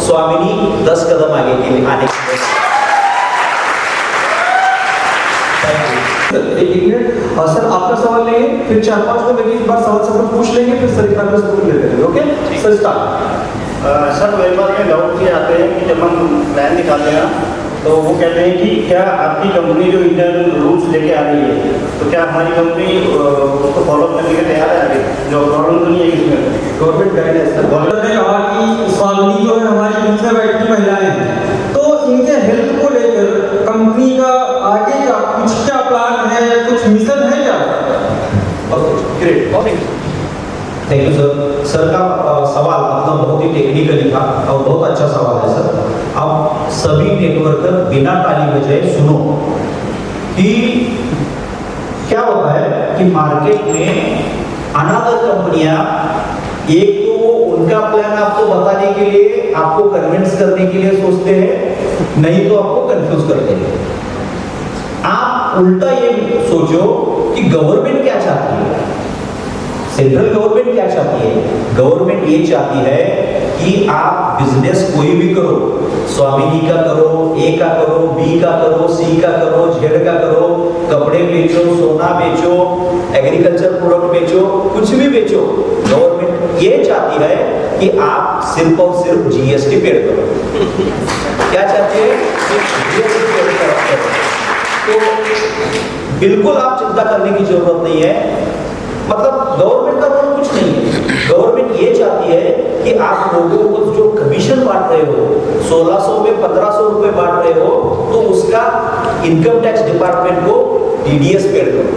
स्वामिनी 10 कदम आगे के लिए आने के लिए। एक मिनट, सर आपका सवाल लेंगे, फिर 4-5 को लेके इस बार सवाल सब पूछ लेंगे, फिर सर का जरूर ले लेंगे। Okay sir, start. सर मेरे पास में डाउट ये आते हैं कि जब हम प्लान निकालते हैं तो वो कहते हैं कि क्या आपकी कंपनी जो इंटरनल रूल्स लेके आ रही है, तो क्या हमारी कंपनी उसको फॉलो करने के तैयार है आगे? जो प्रॉब्लम तो नहीं है इसमें? गवर्नमेंट गाइडेंस है। गवर्नमेंट ने कहा कि स्वामिनी जो है हमारी बीच में बैठती महिलाएं हैं, तो इनके हेल्थ को लेकर कंपनी का आगे का कुछ क्या प्लान है या कुछ मिशन है क्या? Okay great, thank you sir. Sir का सवाल मतलब बहुत ही टेक्निकली था और बहुत अच्छा सवाल है सर। अब सभी नेटवर्कर बिना ताली बजाए सुनो कि क्या होता है कि मार्केट में अनादर कंपनियां, एक तो वो उनका प्लान आपको बताने के लिए, आपको कन्विंस करने के लिए सोचते हैं, नहीं तो आपको कंफ्यूज करते हैं। आप उल्टा ये सोचो कि गवर्नमेंट क्या चाहती है। सेंट्रल गवर्नमेंट क्या चाहती है? गवर्नमेंट ये चाहती है कि आप बिजनेस कोई भी करो, स्वामिनी का करो, ए का करो, बी का करो, सी का करो, जेड का करो, कपड़े बेचो, सोना बेचो, एग्रीकल्चर प्रोडक्ट बेचो, कुछ भी बेचो, गवर्नमेंट ये चाहती है कि आप सिर्फ और सिर्फ जीएसटी पेड करो। क्या चाहती है? जीएसटी पेड करो। तो बिल्कुल आप चिंता करने की जरूरत नहीं है। मतलब गवर्नमेंट का रोल कुछ नहीं है। गवर्नमेंट ये चाहती है कि आप लोगों को जो कमीशन बांट रहे हो, 1600 में 1500 रुपए बांट रहे हो, तो उसका इनकम टैक्स डिपार्टमेंट को टीडीएस पेड करो,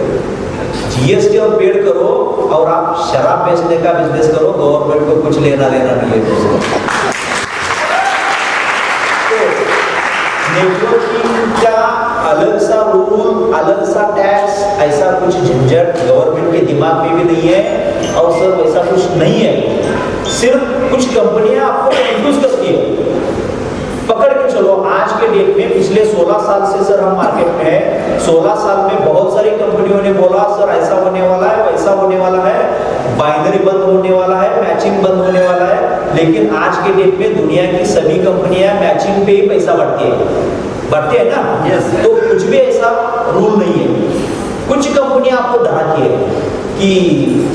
जीएसटी और पेड करो, और आप शराब बेचने का बिजनेस करो, गवर्नमेंट को कुछ लेना देना नहीं है। नेटवर्किंग का अलग सा रूल, अलग सा टैक्स, ऐसा कुछ झंझट गवर्नमेंट के दिमाग में भी नहीं है, और सर वैसा कुछ नहीं है। सिर्फ कुछ कंपनियां आपको कंफ्यूज करती है। पकड़ के चलो, आज के डेट में पिछले 16 साल से सर हम मार्केट में है। 16 साल में बहुत सारी कंपनियों ने बोला सर ऐसा होने वाला है, वैसा होने वाला है, बाइनरी बंद होने वाला है, मैचिंग बंद होने वाला है। लेकिन आज के डेट में दुनिया की सभी कंपनियां मैचिंग पे ही पैसा बढ़ती है ना। तो कुछ भी ऐसा रूल नहीं है। कुछ कंपनियां आपको डराती है कि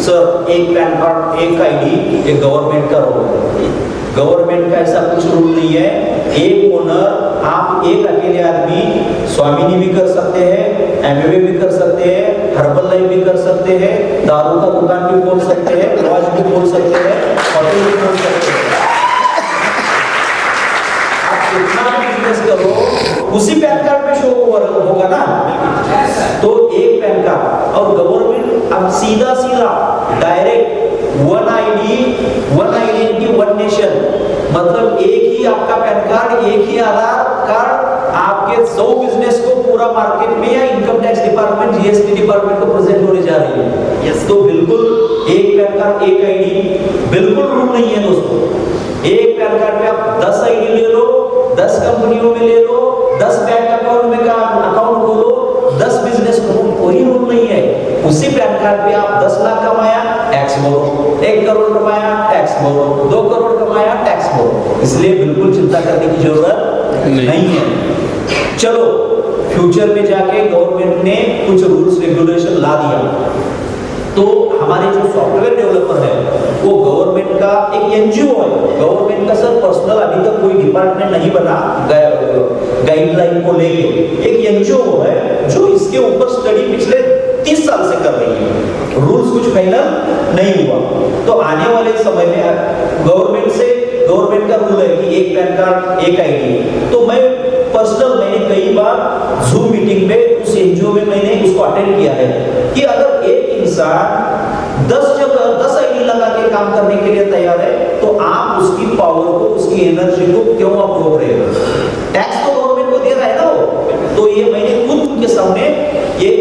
सर एक पैन कार्ड, एक आईडी, एक गवर्नमेंट का रोल है। गवर्नमेंट का ऐसा कुछ रूल नहीं है। एक ओनर, आप एक अकेले आदमी स्वामिनी भी कर सकते हैं, एमवे भी कर सकते हैं, हर्बल लाइफ भी कर सकते हैं, दारू का दुकान भी खोल सकते हैं, लॉज भी खोल सकते हैं, होटल भी खोल सकते हैं। आप जितना बिजनेस करो उसी पैन कार्ड पे शो होगा ना। तो एक पैन कार्ड और गवर्नमेंट अब सीधा direct one ID, one identity, one nation, मतलब एक ही आपका पैन कार्ड, एक ही आधार कार्ड आपके 100 बिजनेस को पूरा मार्केट में या income tax department, GST department को प्रेजेंट होने जा रही है। यस, तो बिल्कुल एक पैन कार्ड, एक आईडी बिल्कुल रूल नहीं है दोस्तों। एक पैन कार्ड पे आप 10 आईडी ले लो, 10 कंपनियों में ले लो, 10 बैंक अकाउंट में का अकाउंट खोलो, 10 बिजनेस करो, कोई रूल नहीं है। उसी पैन कार्ड पे आप 10 लाख कमाया, टैक्स भरो, 1 करोड़ कमाया, टैक्स भरो, 2 करोड़ कमाया, टैक्स भरो। इसलिए बिल्कुल चिंता करने की जरूरत नहीं है। चलो, फ्यूचर में जाके गवर्नमेंट ने कुछ रूल्स रेगुलेशन ला दिया, तो हमारे जो सॉफ्टवेयर डेवलपर है वो गवर्नमेंट का एक एनजीओ है। गवर्नमेंट का सर पर्सनल अभी तक कोई डिपार्टमेंट नहीं बना गाइडलाइन को लेके। एक एनजीओ है जो इसके ऊपर स्टडी पिछले 30 साल से कर रही है। रूल्स कुछ फाइनल नहीं हुआ, तो आने वाले समय में गवर्नमेंट का रूल है कि एक पैन कार्ड, एक आईडी। तो मैंने कई बार जूम मीटिंग में उस एनजीओ में मैंने उसको अटेंड किया है कि अगर एक इंसान 10 आईडी लगा के काम करने के लिए तैयार है, तो आप उसकी पावर को, उसकी एनर्जी को क्यों आप रोक रहे हो? टैक्स तो गवर्नमेंट को दे रहा है ना वो। तो ये मैंने खुद उनके सामने ये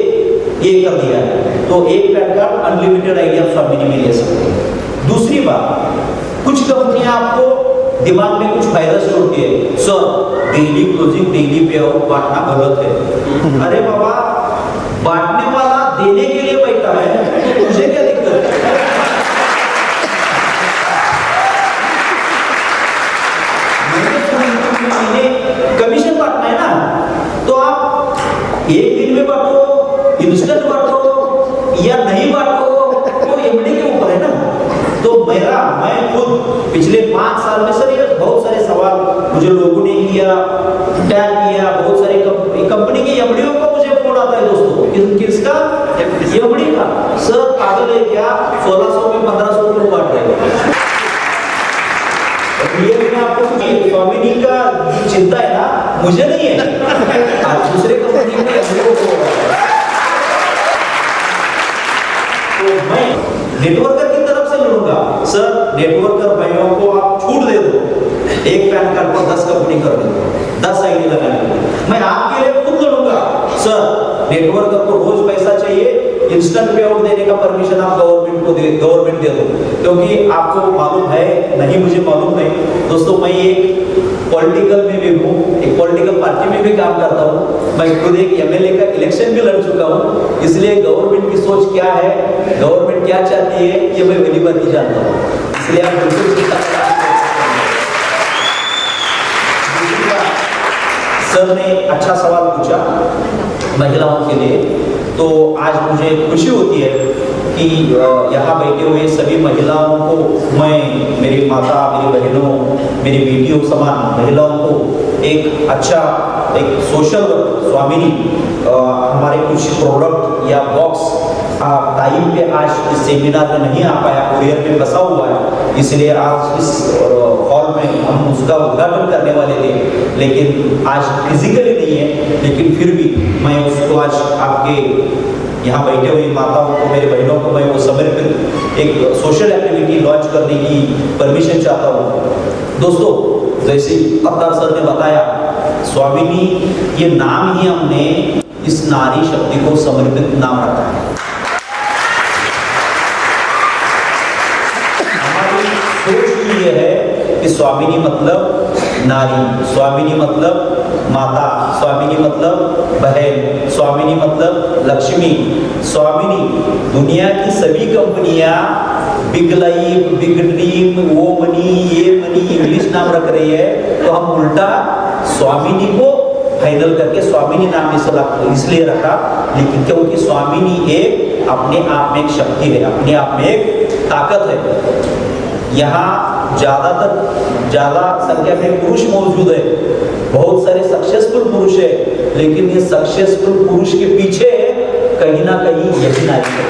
कर दिया है। तो एक पैन कार्ड, अनलिमिटेड आईडी आप स्वामिनी में ले सकते हैं। दूसरी बात, कुछ कंपनियां आपको दिमाग में कुछ वायरस जोड़ती है, सर डेली क्लोजिंग, डेली पे आउट बांटना गलत है। अरे बाबा, बांटने वाला देने के लिए बैठा है, तो तुझे क्या दिक्कत है? कमीशन बांटना है ना, तो आप एक दिन में बांटो, इंस्टेंट बांटो या नहीं बांटो, तो एमडी के ऊपर है ना। तो मैं खुद पिछले 5 साल में सर ये बहुत सारे सवाल मुझे लोगों ने किया, टैग किया, बहुत सारे कंपनी के एमडीओ का मुझे फोन आता है दोस्तों। किसका? एमडी का। सर पागल है क्या, 1600 में 1500 क्यों बांट रहे हैं? ये मैं आपको स्वामिनी का चिंता है ना, मुझे नहीं है, आज दूसरे कंपनी में एमडीओ को। तो मैं नेटवर्कर की तरफ से लड़ूंगा, सर नेटवर्कर भाइयों को आप छूट दे दो, एक पैन कार्ड पर 10 कंपनी कर दो, 10 आईडी लगाने। मैं आपके लिए खुद लड़ूंगा, सर नेटवर्कर को रोज पैसा चाहिए, इंस्टेंट पे आउट देने का परमिशन आप गवर्नमेंट दे दो। क्योंकि आपको मालूम है, नहीं मुझे मालूम नहीं दोस्तों, मैं एक पॉलिटिकल में भी हूँ, एक पॉलिटिकल पार्टी में भी काम करता हूँ। मैं खुद एक एमएलए का इलेक्शन भी लड़ चुका हूँ, इसलिए गवर्नमेंट की सोच क्या है, गवर्नमेंट क्या चाहती है, ये मैं भली बात ही जानता हूँ। इसलिए आप बिल्कुल चिंता सर ने अच्छा सवाल पूछा महिलाओं के लिए, तो आज मुझे खुशी होती है कि यहाँ बैठे हुए सभी महिलाओं को मैं, मेरी माता, मेरी बहनों, मेरी बेटियों समान महिलाओं को एक अच्छा एक सोशल स्वामिनी हमारे कुछ प्रोडक्ट या बॉक्स टाइम पे आज इस सेमिनार में नहीं आ पाया, कुरियर में फंसा हुआ है, इसलिए आज इस हॉल में हम उसका उद्घाटन करने वाले थे, लेकिन आज फिजिकली नहीं है, लेकिन फिर भी मैं उसको आज आपके यहाँ बैठे हुए माताओं को, मेरे बहनों को मैं वो समर्पित एक सोशल एक्टिविटी लॉन्च करने की परमिशन चाहता हूँ। दोस्तों, जैसे अवतार सर ने बताया, स्वामिनी ये नाम ही हमने इस नारी शक्ति को समर्पित नाम रखा है। हमारी सोच ये है कि स्वामिनी मतलब नारी, स्वामिनी मतलब माता, स्वामिनी मतलब बहन, स्वामिनी मतलब लक्ष्मी। स्वामिनी दुनिया की सभी कंपनियां बिग लाइफ, बिग ड्रीम, वो मनी, ये मनी, इंग्लिश नाम रख रही है, तो हम उल्टा स्वामिनी को फाइनल करके स्वामिनी नाम इसलिए रखा, लेकिन क्योंकि स्वामिनी एक अपने आप में एक शक्ति है, अपने आप में एक ताकत है। यहाँ ज़्यादा संख्या में पुरुष मौजूद है, बहुत सारे सक्सेसफुल पुरुष है, लेकिन ये सक्सेसफुल पुरुष के पीछे कहीं ना कहीं यही नारी है।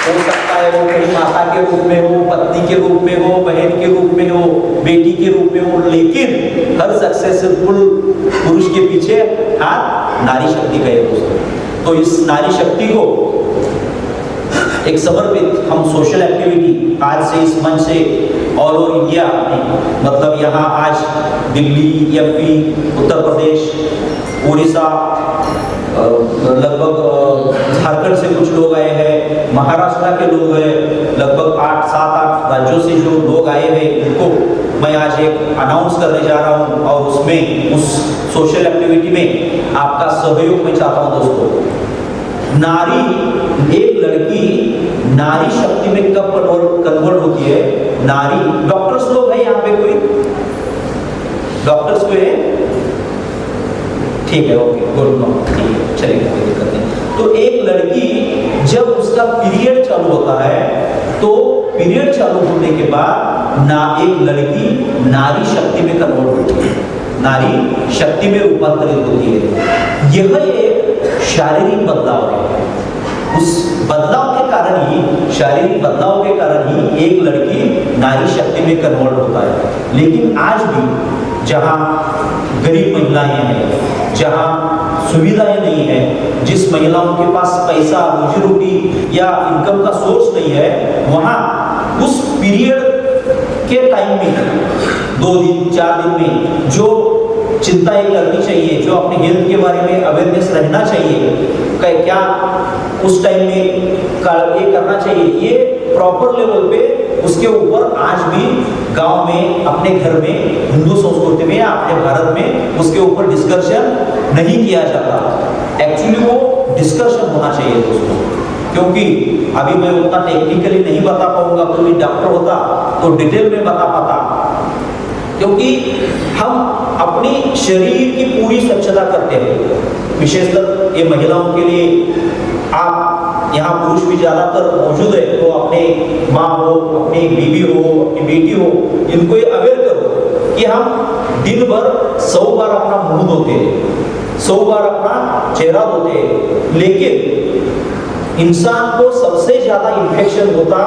हो सकता है वो कहीं माता के रूप में हो, पत्नी के रूप में हो, बहन के रूप में हो, बेटी के रूप में हो, लेकिन हर सक्सेसफुल पुरुष के पीछे हाथ नारी शक्ति का है दोस्तों। तो इस नारी शक्ति को एक समर्पित हम सोशल एक्टिविटी आज से इस मंच से ऑल ओवर इंडिया में, मतलब यहाँ आज दिल्ली, एमपी, उत्तर प्रदेश, उड़ीसा, लगभग झारखंड से कुछ लोग आए हैं, महाराष्ट्र के लोग हैं, लगभग 7-8 राज्यों से जो लोग आए हैं, उनको मैं आज एक अनाउंस करने जा रहा हूँ और उसमें उस सोशल एक्टिविटी में आपका सहयोग मैं चाहता हूँ दोस्तों। नारी, एक लड़की नारी शक्ति में कब कन्वर्ट होती है? नारी, डॉक्टर्स लोग हैं यहाँ पे, कोई डॉक्टर्स को है? ठीक है, ओके, गुड, ठीक है, चलेगा, कोई दिक्कत नहीं। तो एक लड़की जब उसका पीरियड चालू होता है, तो पीरियड चालू होने के बाद एक लड़की नारी शक्ति में कन्वर्ट होती है, नारी शक्ति में रूपांतरित होती है। यह एक शारीरिक बदलाव है। उस बदलाव के कारण ही, शारीरिक बदलाव के कारण ही एक लड़की नारी शक्ति में कन्वर्ट होता है। लेकिन आज भी जहाँ गरीब महिलाएं हैं, जहाँ सुविधाएं नहीं है, जिस महिलाओं के पास पैसा, रोजी रोटी या इनकम का सोर्स नहीं है, वहाँ उस पीरियड के टाइम में 2 दिन 4 दिन में जो चिंताएं करनी चाहिए, जो अपने हेल्थ के बारे में अवेयरनेस रहना चाहिए, क्या उस टाइम में ये करना चाहिए, ये प्रॉपर लेवल पे उसके ऊपर आज भी गांव में, अपने घर में, हिंदू संस्कृति में या अपने भारत में उसके ऊपर डिस्कशन नहीं किया जाता। एक्चुअली वो डिस्कशन होना चाहिए दोस्तों, क्योंकि अभी मैं उतना टेक्निकली नहीं बता पाऊंगा, कोई डॉक्टर होता तो डिटेल में बता पाता, क्योंकि हम अपनी शरीर की पूरी स्वच्छता करते हैं, विशेषकर ये महिलाओं के लिए। आप यहाँ पुरुष भी ज़्यादातर मौजूद है, तो अपने माँ हो, अपनी बीवी हो, अपनी बेटी हो, इनको ये अवेयर करो कि हम दिन भर 100 बार अपना मुंह धोते हैं, 100 बार अपना चेहरा धोते हैं, लेकिन इंसान को सबसे ज़्यादा इन्फेक्शन होता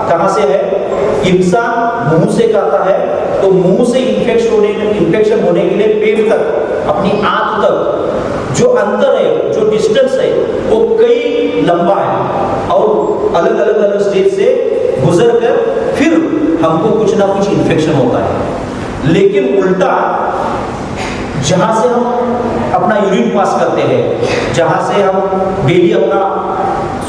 कहाँ से है? इंसान मुंह से करता है, तो मुंह से इन्फेक्शन होने के लिए पेट तक, अपनी आंख तक जो अंतर है, जो डिस्टेंस है, वो कई लंबा है और अलग अलग स्टेज से गुजर कर फिर हमको कुछ ना कुछ इन्फेक्शन होता है। लेकिन उल्टा, जहाँ से हम अपना यूरिन पास करते हैं, जहाँ से हम डेली अपना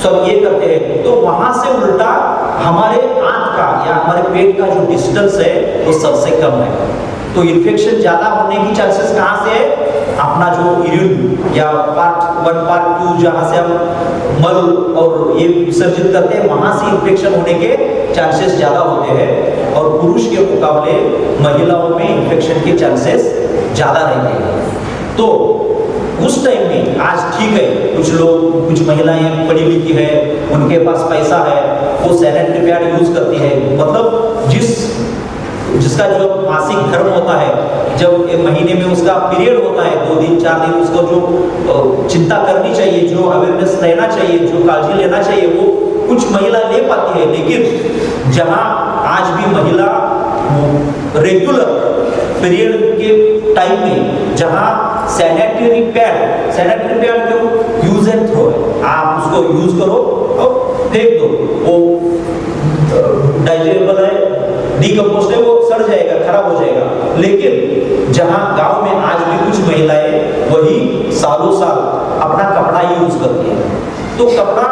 सब ये करते हैं, तो वहाँ से उल्टा हमारे आंत का या हमारे पेट का जो डिस्टेंस है वो सबसे कम है। तो इन्फेक्शन ज़्यादा होने की चांसेस कहाँ से है? अपना जो यूरिन या पार्ट 1 पार्ट 2 जहाँ से हम मल और ये विसर्जित करते हैं, वहाँ से इन्फेक्शन होने के चांसेस ज़्यादा होते हैं, और पुरुष के मुकाबले महिलाओं में इन्फेक्शन के चांसेस ज़्यादा रहते हैं। तो उस टाइम में आज ठीक है, कुछ लोग, कुछ महिलाएं पढ़ी लिखी है, उनके पास पैसा है, वो सैनिटरी पैड यूज करती है, मतलब जिसका जो मासिक धर्म होता है, जब एक महीने में उसका पीरियड होता है, 2 दिन 4 दिन, उसको जो चिंता करनी चाहिए, जो अवेयरनेस रहना चाहिए, जो काळजी लेना चाहिए, वो कुछ महिला ले पाती है। लेकिन जहां आज भी महिला रेगुलर पीरियड के टाइम में, जहां सैनिटरी पैड जो यूज एंड थ्रो है, आप उसको यूज करो और फेंक दो, वो डाइजेबल है, डिकम्पोस्ट है, वो सड़ जाएगा, खराब हो जाएगा। लेकिन जहां गांव में आज भी कुछ महिलाएं वही सालों साल अपना कपड़ा यूज करती हैं, तो कपड़ा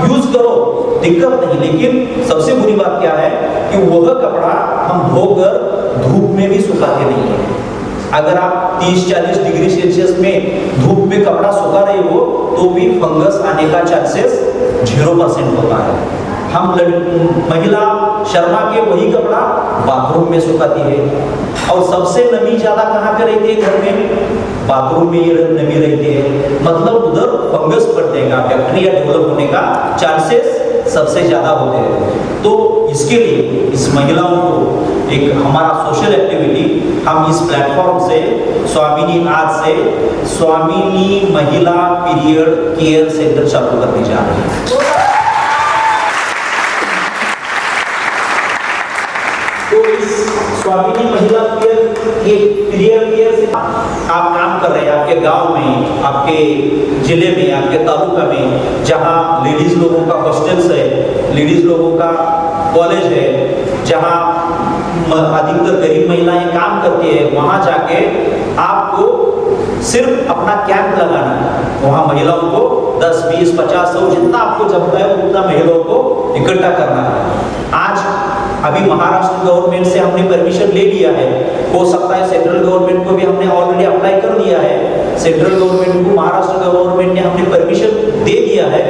यूज करो, दिक्कत नहीं। लेकिन सबसे बुरी बात क्या है कि वह कपड़ा हम धोकर धूप में भी सुखाते नहीं है। अगर आप 30-40 डिग्री सेल्सियस में धूप में कपड़ा सुखा रहे हो तो भी फंगस आने का चांसेस 0% होता है। हम महिला शर्मा के वही कपड़ा बाथरूम में सुखाती है। और सबसे नमी ज्यादा कहाँ पे रहती है घर में? बाथरूम में ये नमी रहती है, मतलब उधर फंगस बढ़ने का, बैक्टीरिया डेवलप होने का चांसेस सबसे ज्यादा होते हैं। तो इसके लिए इस महिलाओं को एक हमारा सोशल एक्टिविटी हम इस प्लेटफॉर्म से स्वामिनी आज से स्वामिनी महिला पीरियड केयर सेंटर चालू करने जा रहे हैं। तो इस स्वामिनी महिला पीरियड केयर से आप काम कर रहे हैं आपके गांव में, आपके जिले में, आपके तालुका में, जहां लेडीज लोगों का हॉस्टल्स है, लेडीज लोगों का कॉलेज है, जहां अधिकतर गरीब महिलाएं काम करती है, वहां जाके आपको सिर्फ अपना कैंप लगाना है। वहां महिलाओं को 10, 20, 50, 100 जितना आपको जमता है उतना महिलाओं को इकट्ठा करना है। आज अभी महाराष्ट्र गवर्नमेंट से हमने परमिशन ले लिया है, हो सकता है सेंट्रल गवर्नमेंट को भी हमने ऑलरेडी अप्लाई कर दिया है। सेंट्रल गवर्नमेंट को महाराष्ट्र गवर्नमेंट ने हमने परमिशन दे दिया है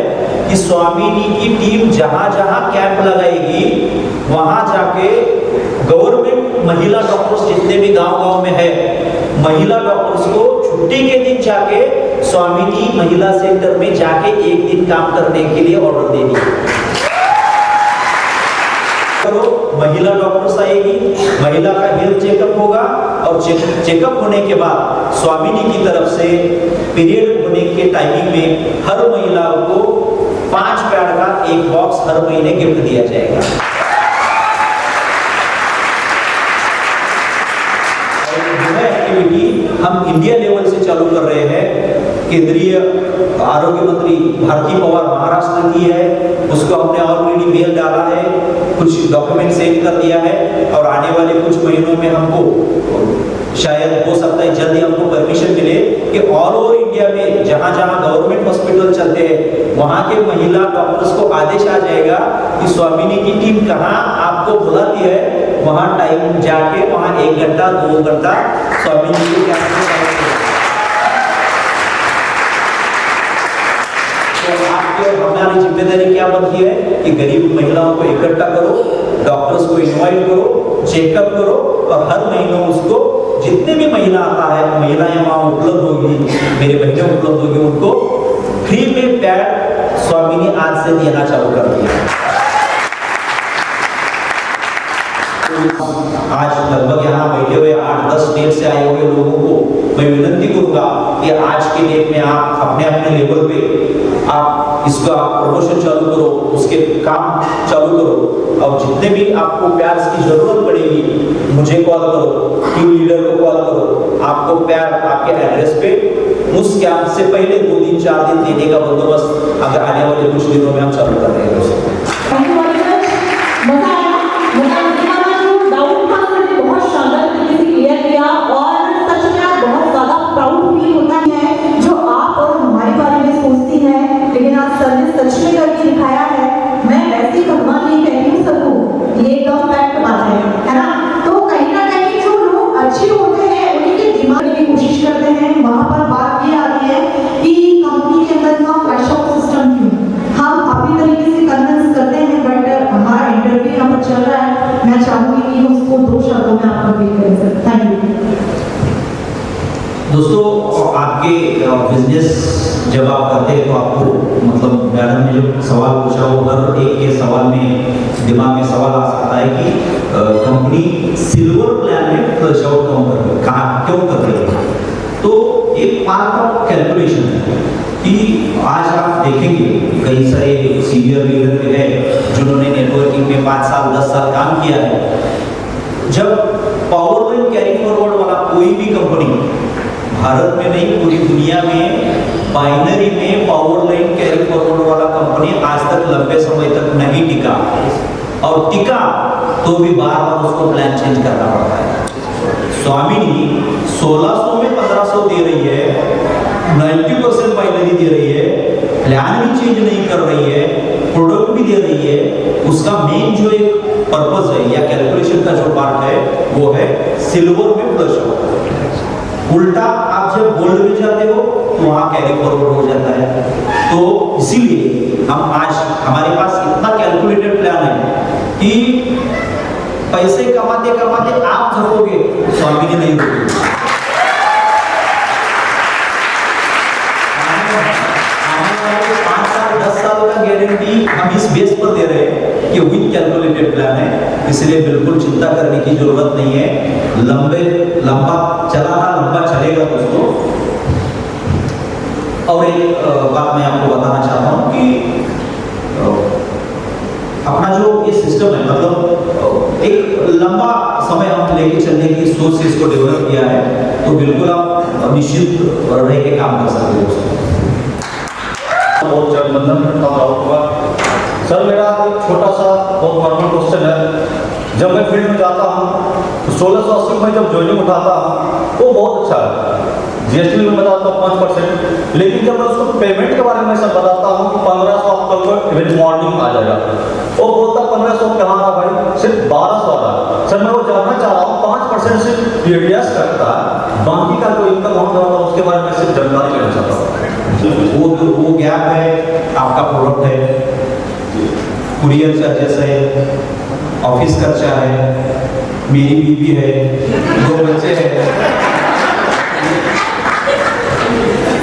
कि स्वामिनी की टीम जहां जहां कैंप लगाएगी वहां जाके गवर्नमेंट महिला डॉक्टर्स जितने भी गांव-गांव में है, महिला डॉक्टर्स को छुट्टी के दिन जाके स्वामिनी महिला सेंटर में जाके एक दिन काम करने के लिए ऑर्डर दे दिया। महिला डॉक्टर्स आएगी, महिला का हेल्थ चेकअप होगा और चेकअप होने के बाद स्वामिनी की तरफ से पीरियड होने के टाइमिंग में हर महिला को 5 पैड का एक बॉक्स हर महीने गिफ्ट दिया जाएगा। यह एक्टिविटी हम इंडिया लेवल से चालू कर रहे हैं। केंद्रीय आरोग्य मंत्री भारती पवार महाराष्ट्र की है, उसको हमने ऑलरेडी मेल डाला है, कुछ डॉक्यूमेंट सेंड कर दिया है और आने वाले कुछ महीनों में हमको शायद हो सकता है जल्दी हमको परमिशन मिले कि ऑल ओवर इंडिया में जहां जहां गवर्नमेंट हॉस्पिटल चलते हैं वहां के महिला डॉक्टर्स को आदेश आ जाएगा कि स्वामिनी की टीम कहां आपको बुलाती है, वहां टाइम जाके वहां 1 घंटा 2 घंटा स्वामिनी की तो आपके हमारी जिम्मेदारी क्या बनती है कि गरीब महिलाओं को इकट्ठा करो, डॉक्टर्स को इनवाइट करो, चेकअप करो और हर महीने उसको जितने भी महिला आता है महिलाएं वहां उपलब्ध होगी, मेरे बहनें उपलब्ध होगी, उनको फ्री में पैड स्वामिनी आज से देना चालू कर दिया। आज लगभग यहाँ बैठे हुए 8-10 स्टेट से आए हुए लोगों को मैं विनती करूंगा कि आज के डेट में आप अपने अपने लेवल पे आप इसका प्रमोशन चालू करो, उसके काम चालू करो और जितने भी आपको पैड्स की जरूरत पड़ेगी मुझे कॉल करो, टीम लीडर को कॉल करो, आपको पैड आपके एड्रेस पे उस कैंप से पहले 2 दिन 4 दिन देने का बंदोबस्त अगर आने वाले कुछ दिनों में हम चालू कर रहे हैं। सच में करके दिखाया है। मैं वैसी भगवान नहीं कहती सबको, ये एकदम फैक्ट बात है ना। तो कहीं ना कहीं जो लोग अच्छे होते हैं उन्हीं के दिमाग की कोशिश करते हैं। वहां पर बात ये आती है कि कंपनी के अंदर का फ्लैश ऑफ सिस्टम क्यों हम अपनी तरीके से कन्विंस करते हैं, बट हमारा इंटरव्यू यहाँ पर चल रहा है। मैं चाहूंगी कि उसको 2 शब्दों में आप रिपीट करें सर। Thank you. दोस्तों आपके बिजनेस जब आप करते हैं तो आपको मतलब मैडम ने जो सवाल पूछा वो हर एक के सवाल में दिमाग में सवाल आ सकता है कि कंपनी सिल्वर प्लान में फ्लश आउट क्यों कर रही है। तो एक पार्ट ऑफ कैलकुलेशन है कि आज आप देखेंगे कई सारे सीनियर लीडर भी हैं जिन्होंने नेटवर्किंग में 5 साल 10 साल काम किया है। जब पावर लाइन कैरी फॉरवर्ड वाला कोई भी कंपनी भारत में नहीं पूरी दुनिया में बाइनरी में पावर लाइन कैरी फॉरवर्ड वाला कंपनी आज तक लंबे समय तक नहीं टिका और टिका तो भी बार बार उसको प्लान चेंज करना पड़ता है। स्वामिनी 1600 में 1500 दे रही है, 90% बाइनरी दे रही है, प्लान भी चेंज नहीं कर रही है, प्रोडक्ट भी दे रही है। उसका मेन जो एक पर्पस है या कैलकुलेशन का जो पार्ट है वो है सिल्वर में फ्लश होता है। उल्टा आप जब गोल्ड में जाते हो तो वहां कैरी फॉरवर्ड हो जाता है। तो इसीलिए हम आज हमारे पास इतना कैलकुलेटेड प्लान है कि पैसे कमाते कमाते आप थकोगे, स्वामी नहीं रुकोगे। हमारे 5 साल 10 साल का गारंटी हम इस बेस पर दे रहे हैं कि विद कैलकुलेटेड प्लान है, इसलिए बिल्कुल चिंता करने की जरूरत नहीं है। लंबा चला था, लंबा चलेगा दोस्तों। और एक बात मैं आपको बताना चाहता हूँ कि अपना जो ये सिस्टम है, मतलब एक लंबा समय हम लेके चलने की सोच से इसको डेवलप किया है, तो बिल्कुल आप निश्चित रह के काम कर सकते हो दोस्तों। बहुत जगबंधन करता हूँ राहुल कुमार सर। मेरा एक छोटा सा बहुत नॉर्मल क्वेश्चन है। जब मैं फील्ड में जाता हूँ तो 1680 में जब ज्वाइनिंग उठाता हूँ वो बहुत अच्छा है, GST में बताता हूँ 5%, लेकिन जब मैं उसको पेमेंट के बारे में सब बताता हूँ कि 1500 आपका इवेंट मॉर्निंग आ जाएगा, वो बोलता 1500 कहाँ आ भाई, सिर्फ 1200 आ रहा। सर मैं वो जानना चाह रहा हूँ 5% सिर्फ TDS करता है, बाकी का कोई इनकम होता है उसके बारे में सिर्फ जानकारी लेना चाहता हूँ। वो गैप है, आपका प्रोडक्ट है, कुरियर चार्जेस है, ऑफिस खर्चा है, मेरी बीवी है, 2 बच्चे हैं,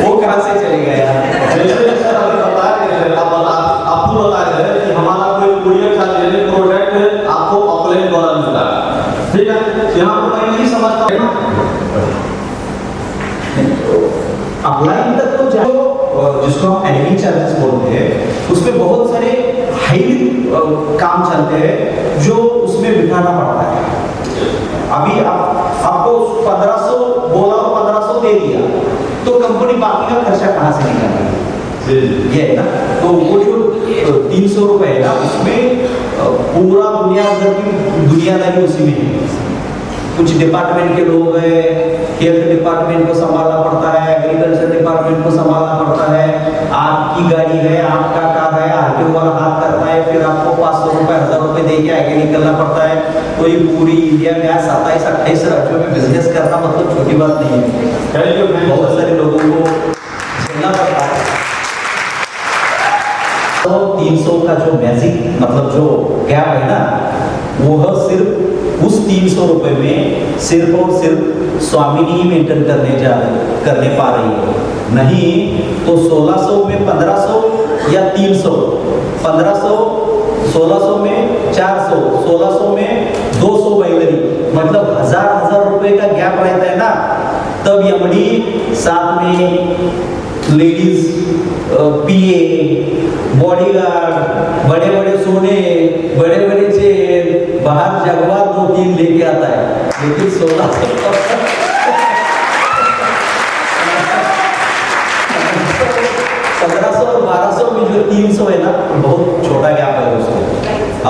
वो कहाँ से चलेगा यार? जैसे सर अभी बता रहे थे, आपको बता रहे थे कि हमारा कोई कुरियर चार्ज प्रोडक्ट आपको ऑफलाइन द्वारा मिलता है, ठीक है। यहाँ पर मैं नहीं समझता अपलाइन तक तो जाओ, जिसको हम एडमिन चार्जेस बोलते हैं, उसमें बहुत सारे हाईली काम चलते हैं जो उसमें बिठाना पड़ता है। अभी आपको 1500 बोला और 1500 दे दिया तो कंपनी बाकी का खर्चा कहाँ से निकालेगी? ये है ना। तो वो जो 300 रुपए है ना, उसमें पूरा दुनियादारी उसी में है। कुछ डिपार्टमेंट के लोग हैं, हेल्थ डिपार्टमेंट को संभालना पड़ता है, एग्रीकल्चर डिपार्टमेंट को संभालना पड़ता है, आपकी गाड़ी है, आपका कार है, RTO वाला हाथ करता है, फिर आपको 500 रुपए 1000 रुपए दे के आगे निकलना पड़ता है। तो ये पूरी इंडिया में आज 27-28 राज्यों में बिजनेस करना मतलब छोटी बात नहीं है, बहुत सारे लोगों को झेलना पड़ता है। तो 300 का जो मैजिक मतलब जो गैप है ना, वो सिर्फ उस 300 रुपए में सिर्फ और सिर्फ स्वामिनी ही मेंटेन करने पा रही है। नहीं तो 1600 में 1500 या 300, 1500 1600 में 400, 1600 में 200 बैलरी, मतलब 1000 रुपए का गैप रहता है ना, तब यमड़ी साथ में लेडीज PA, बॉडीगार्ड, बड़े बड़े सोने, बड़े बड़े चेन, बाहर जगवार 2-3 लेके आता है, लेकिन 1600 1500 और 1200 में जो 300 है ना, बहुत छोटा गैप है उसको।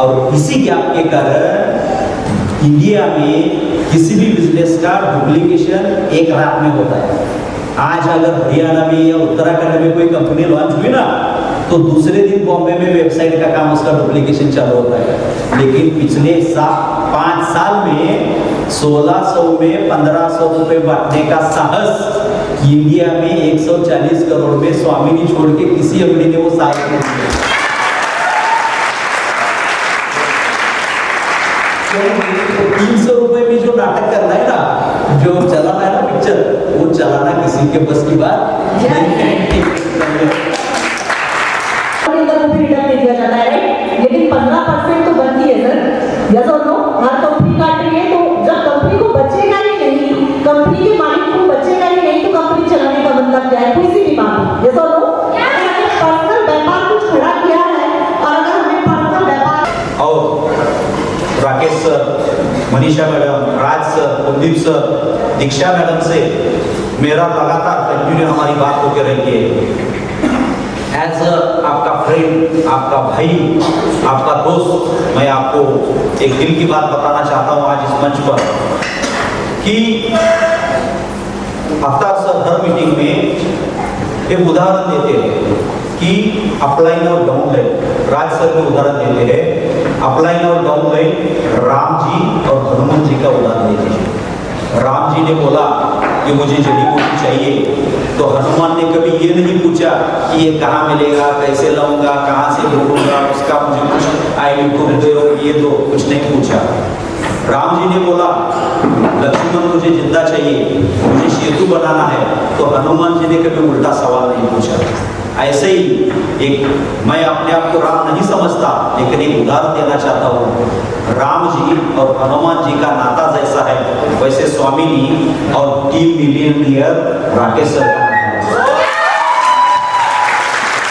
और इसी गैप के कारण इंडिया में किसी भी बिजनेस का डुप्लीकेशन एक रात में होता है। आज अगर हरियाणा में या उत्तराखंड में कोई कंपनी लॉन्च हुई ना, तो दूसरे दिन बॉम्बे में वेबसाइट का काम उसका डुप्लीकेशन चालू होता है। लेकिन पिछले 5 साल में 1600 में 1500 रुपए बांटने का साहस इंडिया में 140 करोड़ में स्वामिनी छोड़ के किसी एमडी ने वो साहस नहीं किया। 300 रुपए में जो नाटक करना है ना, जो चलाना है ना पिक्चर, वो चलाना किसी के बस की बात रिटर्न दे दिया जाता है, लेकिन 15% तो बनती है सर। यस और नो? हर कंपनी काट रही है, तो जब कंपनी को बचेगा ही नहीं, कंपनी के मालिक को बचेगा ही नहीं, तो कंपनी चलाने का मतलब क्या है? किसी भी बात। यस और नो? पर्सनल व्यापार कुछ खड़ा किया है, और अगर हमें पर्सनल व्यापार और राकेश सर, मनीषा मैडम, राज sir, Kuldeep sir, Diksha madam से मेरा लगातार कंटिन्यू हमारी बात होकर रही है। एज आपका फ्रेंड, आपका भाई, आपका दोस्त, मैं आपको एक दिल की बात बताना चाहता हूँ आज इस मंच पर कि अवतार सर हर मीटिंग में एक उदाहरण देते हैं कि अपलाइन और डाउनलाइन। राज सर में उदाहरण देते हैं अपलाइन और डाउनलाइन राम जी और हनुमान जी का उदाहरण लीजिए। राम जी ने बोला कि मुझे जड़ी बूटी चाहिए, तो हनुमान ने कभी ये नहीं पूछा कि ये कहाँ मिलेगा, कैसे लाऊंगा, कहाँ से ढूंढूंगा, उसका मुझे कुछ आई प्रूफ दे, ये तो कुछ नहीं पूछा। राम जी ने बोला लक्ष्मण मुझे जिंदा चाहिए, मुझे सेतु बनाना है, तो हनुमान जी ने कभी उल्टा सवाल नहीं पूछा। ऐसे ही एक, मैं अपने आप को राम नहीं समझता, लेकिन एक उदाहरण देना चाहता हूँ। राम जी और हनुमान जी का नाता जैसा है, वैसे स्वामिनी और टीम मिलियनियर राकेश सर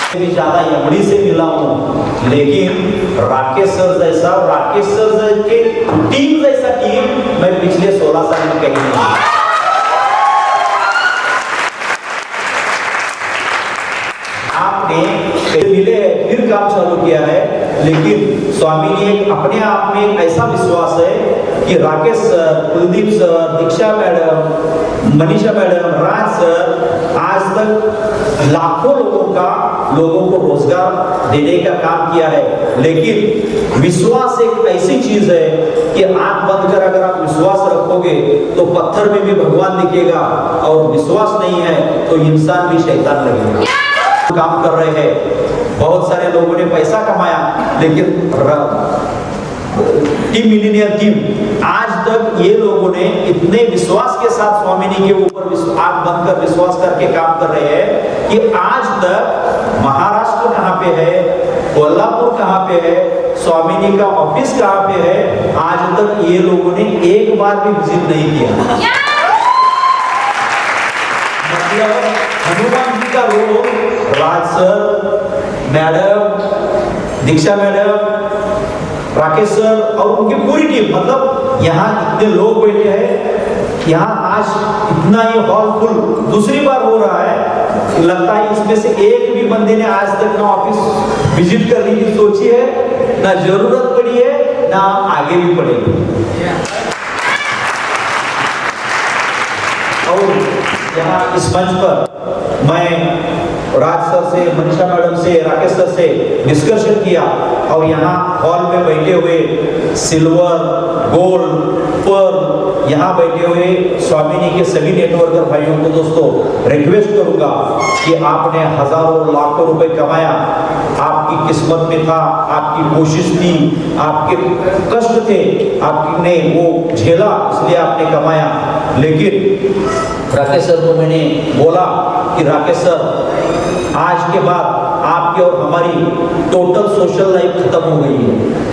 का भी ज्यादा यमड़ी से मिला हूँ, लेकिन राकेश सर जैसा, राकेश सर के टीम जैसा टीम मैं पिछले 16 साल में कहीं नहीं। आपने मिले फिर काम चालू किया है, लेकिन स्वामी ने अपने आप में एक ऐसा विश्वास है कि Rakesh sir, Kuldeep sir, Diksha madam, Manisha madam, राज सर आज तक लाखों लोगों को रोजगार देने का काम किया है। लेकिन विश्वास एक ऐसी चीज है कि आंख बंद कर अगर आप विश्वास रखोगे तो पत्थर में भी भगवान दिखेगा, और विश्वास नहीं है तो इंसान भी शैतान लगेगा। काम कर रहे हैं, बहुत सारे लोगों ने पैसा कमाया, लेकिन टीम मिलियनियर टीम आज तक ये लोगों ने इतने विश्वास के साथ स्वामिनी के ऊपर आंख बंद कर विश्वास करके काम कर रहे हैं कि आज तक महाराष्ट्र कहाँ पे है, कोल्हापुर कहाँ पे है, स्वामिनी का ऑफिस कहाँ पे है, आज तक ये लोगों ने एक बार भी विजिट नहीं किया। मतलब हनुमान जी का रोल राज सर, मैडम, दीक्षा मैडम, राकेश सर और उनकी पूरी टीम, मतलब यहाँ इतने लोग बैठे हैं, यहाँ आज इतना ये हॉल फुल दूसरी बार हो रहा है। लगता है इसमें से एक भी बंदे ने आज तक ना ऑफिस विजिट करने की सोची है, ना जरूरत पड़ी है, ना आगे भी पड़ेगी। और यहाँ इस मंच पर मैं राज सर से, मनीषा मैडम से, राकेश सर से डिस्कशन किया, और यहाँ हॉल में बैठे हुए सिल्वर, गोल्ड, पर्ल, यहाँ बैठे हुए स्वामिनी के सभी नेटवर्कर भाइयों को दोस्तों रिक्वेस्ट करूंगा कि आपने हजारों लाखों रुपए कमाया, आपकी किस्मत में था, आपकी कोशिश थी, आपके कष्ट थे, आपने वो झेला, इसलिए आपने कमाया। लेकिन राकेश सर को मैंने बोला कि राकेश सर आज के बाद आपकी और हमारी टोटल सोशल लाइफ खत्म हो गई है।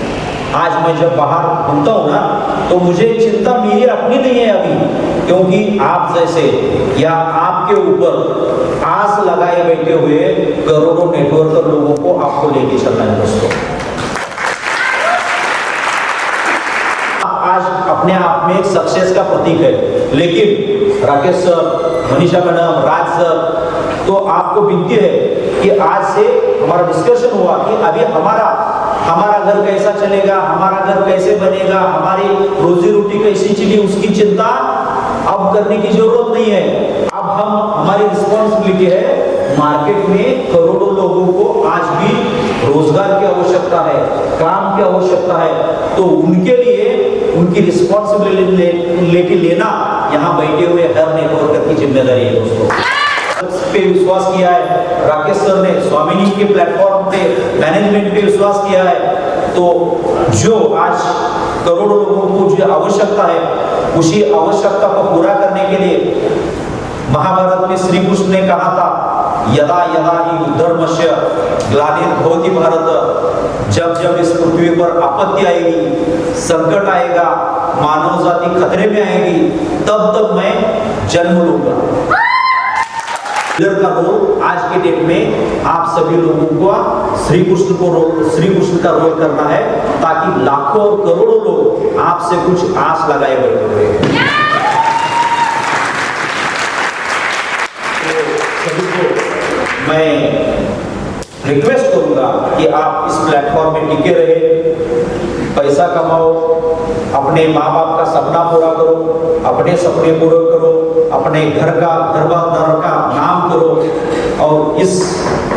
आज मैं जब बाहर घूमता हूँ ना, तो मुझे चिंता मेरी अपनी नहीं है अभी, क्योंकि आप जैसे या आपके ऊपर आस लगाए बैठे हुए करोड़ों नेटवर्कर लोगों को आपको लेके चलना है दोस्तों। आज अपने आप में एक सक्सेस का प्रतीक है, लेकिन राकेश सर, मनीषा मैडम, राज सर, तो आपको विनती है कि आज से हमारा डिस्कशन हुआ कि अभी हमारा घर कैसा चलेगा, हमारा घर कैसे बनेगा, हमारी रोजी रोटी कैसी चली, उसकी चिंता अब करने की जरूरत नहीं है। अब हमारी रिस्पॉन्सिबिलिटी है, मार्केट में करोड़ों लोगों को आज भी रोजगार की आवश्यकता है, काम की आवश्यकता है, तो उनके लिए उनकी रिस्पॉन्सिबिलिटी लेना यहाँ बैठे हुए हर नेटवर्कर की जिम्मेदारी है दोस्तों। पे विश्वास किया है राकेश सर ने, स्वामिनी के प्लेटफॉर्म पे, मैनेजमेंट पे विश्वास किया है, तो जो आज करोड़ों लोगों को जो आवश्यकता है, उसी आवश्यकता को पूरा करने के लिए महाभारत में श्री कृष्ण ने कहा था, यदा यदा हि धर्मस्य ग्लानिर्भवति भारत, जब जब इस पृथ्वी पर आपत्ति आएगी, संकट आएगा, मानव जाति खतरे में आएगी, तब तब मैं जन्म लूंगा। लीडर का रोल आज के डेट में आप सभी लोगों को श्री कृष्ण का रोल करना है, ताकि लाखों और करोड़ों लोग आपसे कुछ आस लगाए बैठे हुए हैं। सभी को मैं रिक्वेस्ट करूंगा कि आप इस प्लेटफॉर्म में टिके रहे, पैसा कमाओ, अपने माँ बाप का सपना पूरा करो, अपने सपने पूरे करो, अपने घर का नाम करो, और इस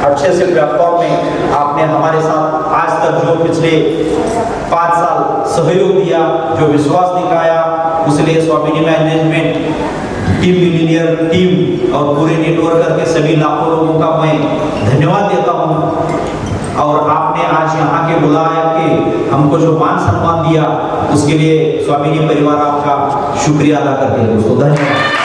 अच्छे से प्लेटफॉर्म में आपने हमारे साथ आज तक जो पिछले 5 साल सहयोग दिया, जो विश्वास दिखाया, उसलिए स्वामिनी मैनेजमेंट टीम मिलीनियर टीम और पूरे नेटवर्कर के सभी लाखों लोगों का मैं धन्यवाद देता हूँ। और आपने आज यहाँ के बुलाया कि हमको जो मान सम्मान दिया, उसके लिए स्वामिनी परिवार आपका शुक्रिया अदा करते हैं दोस्तों। धन्यवाद।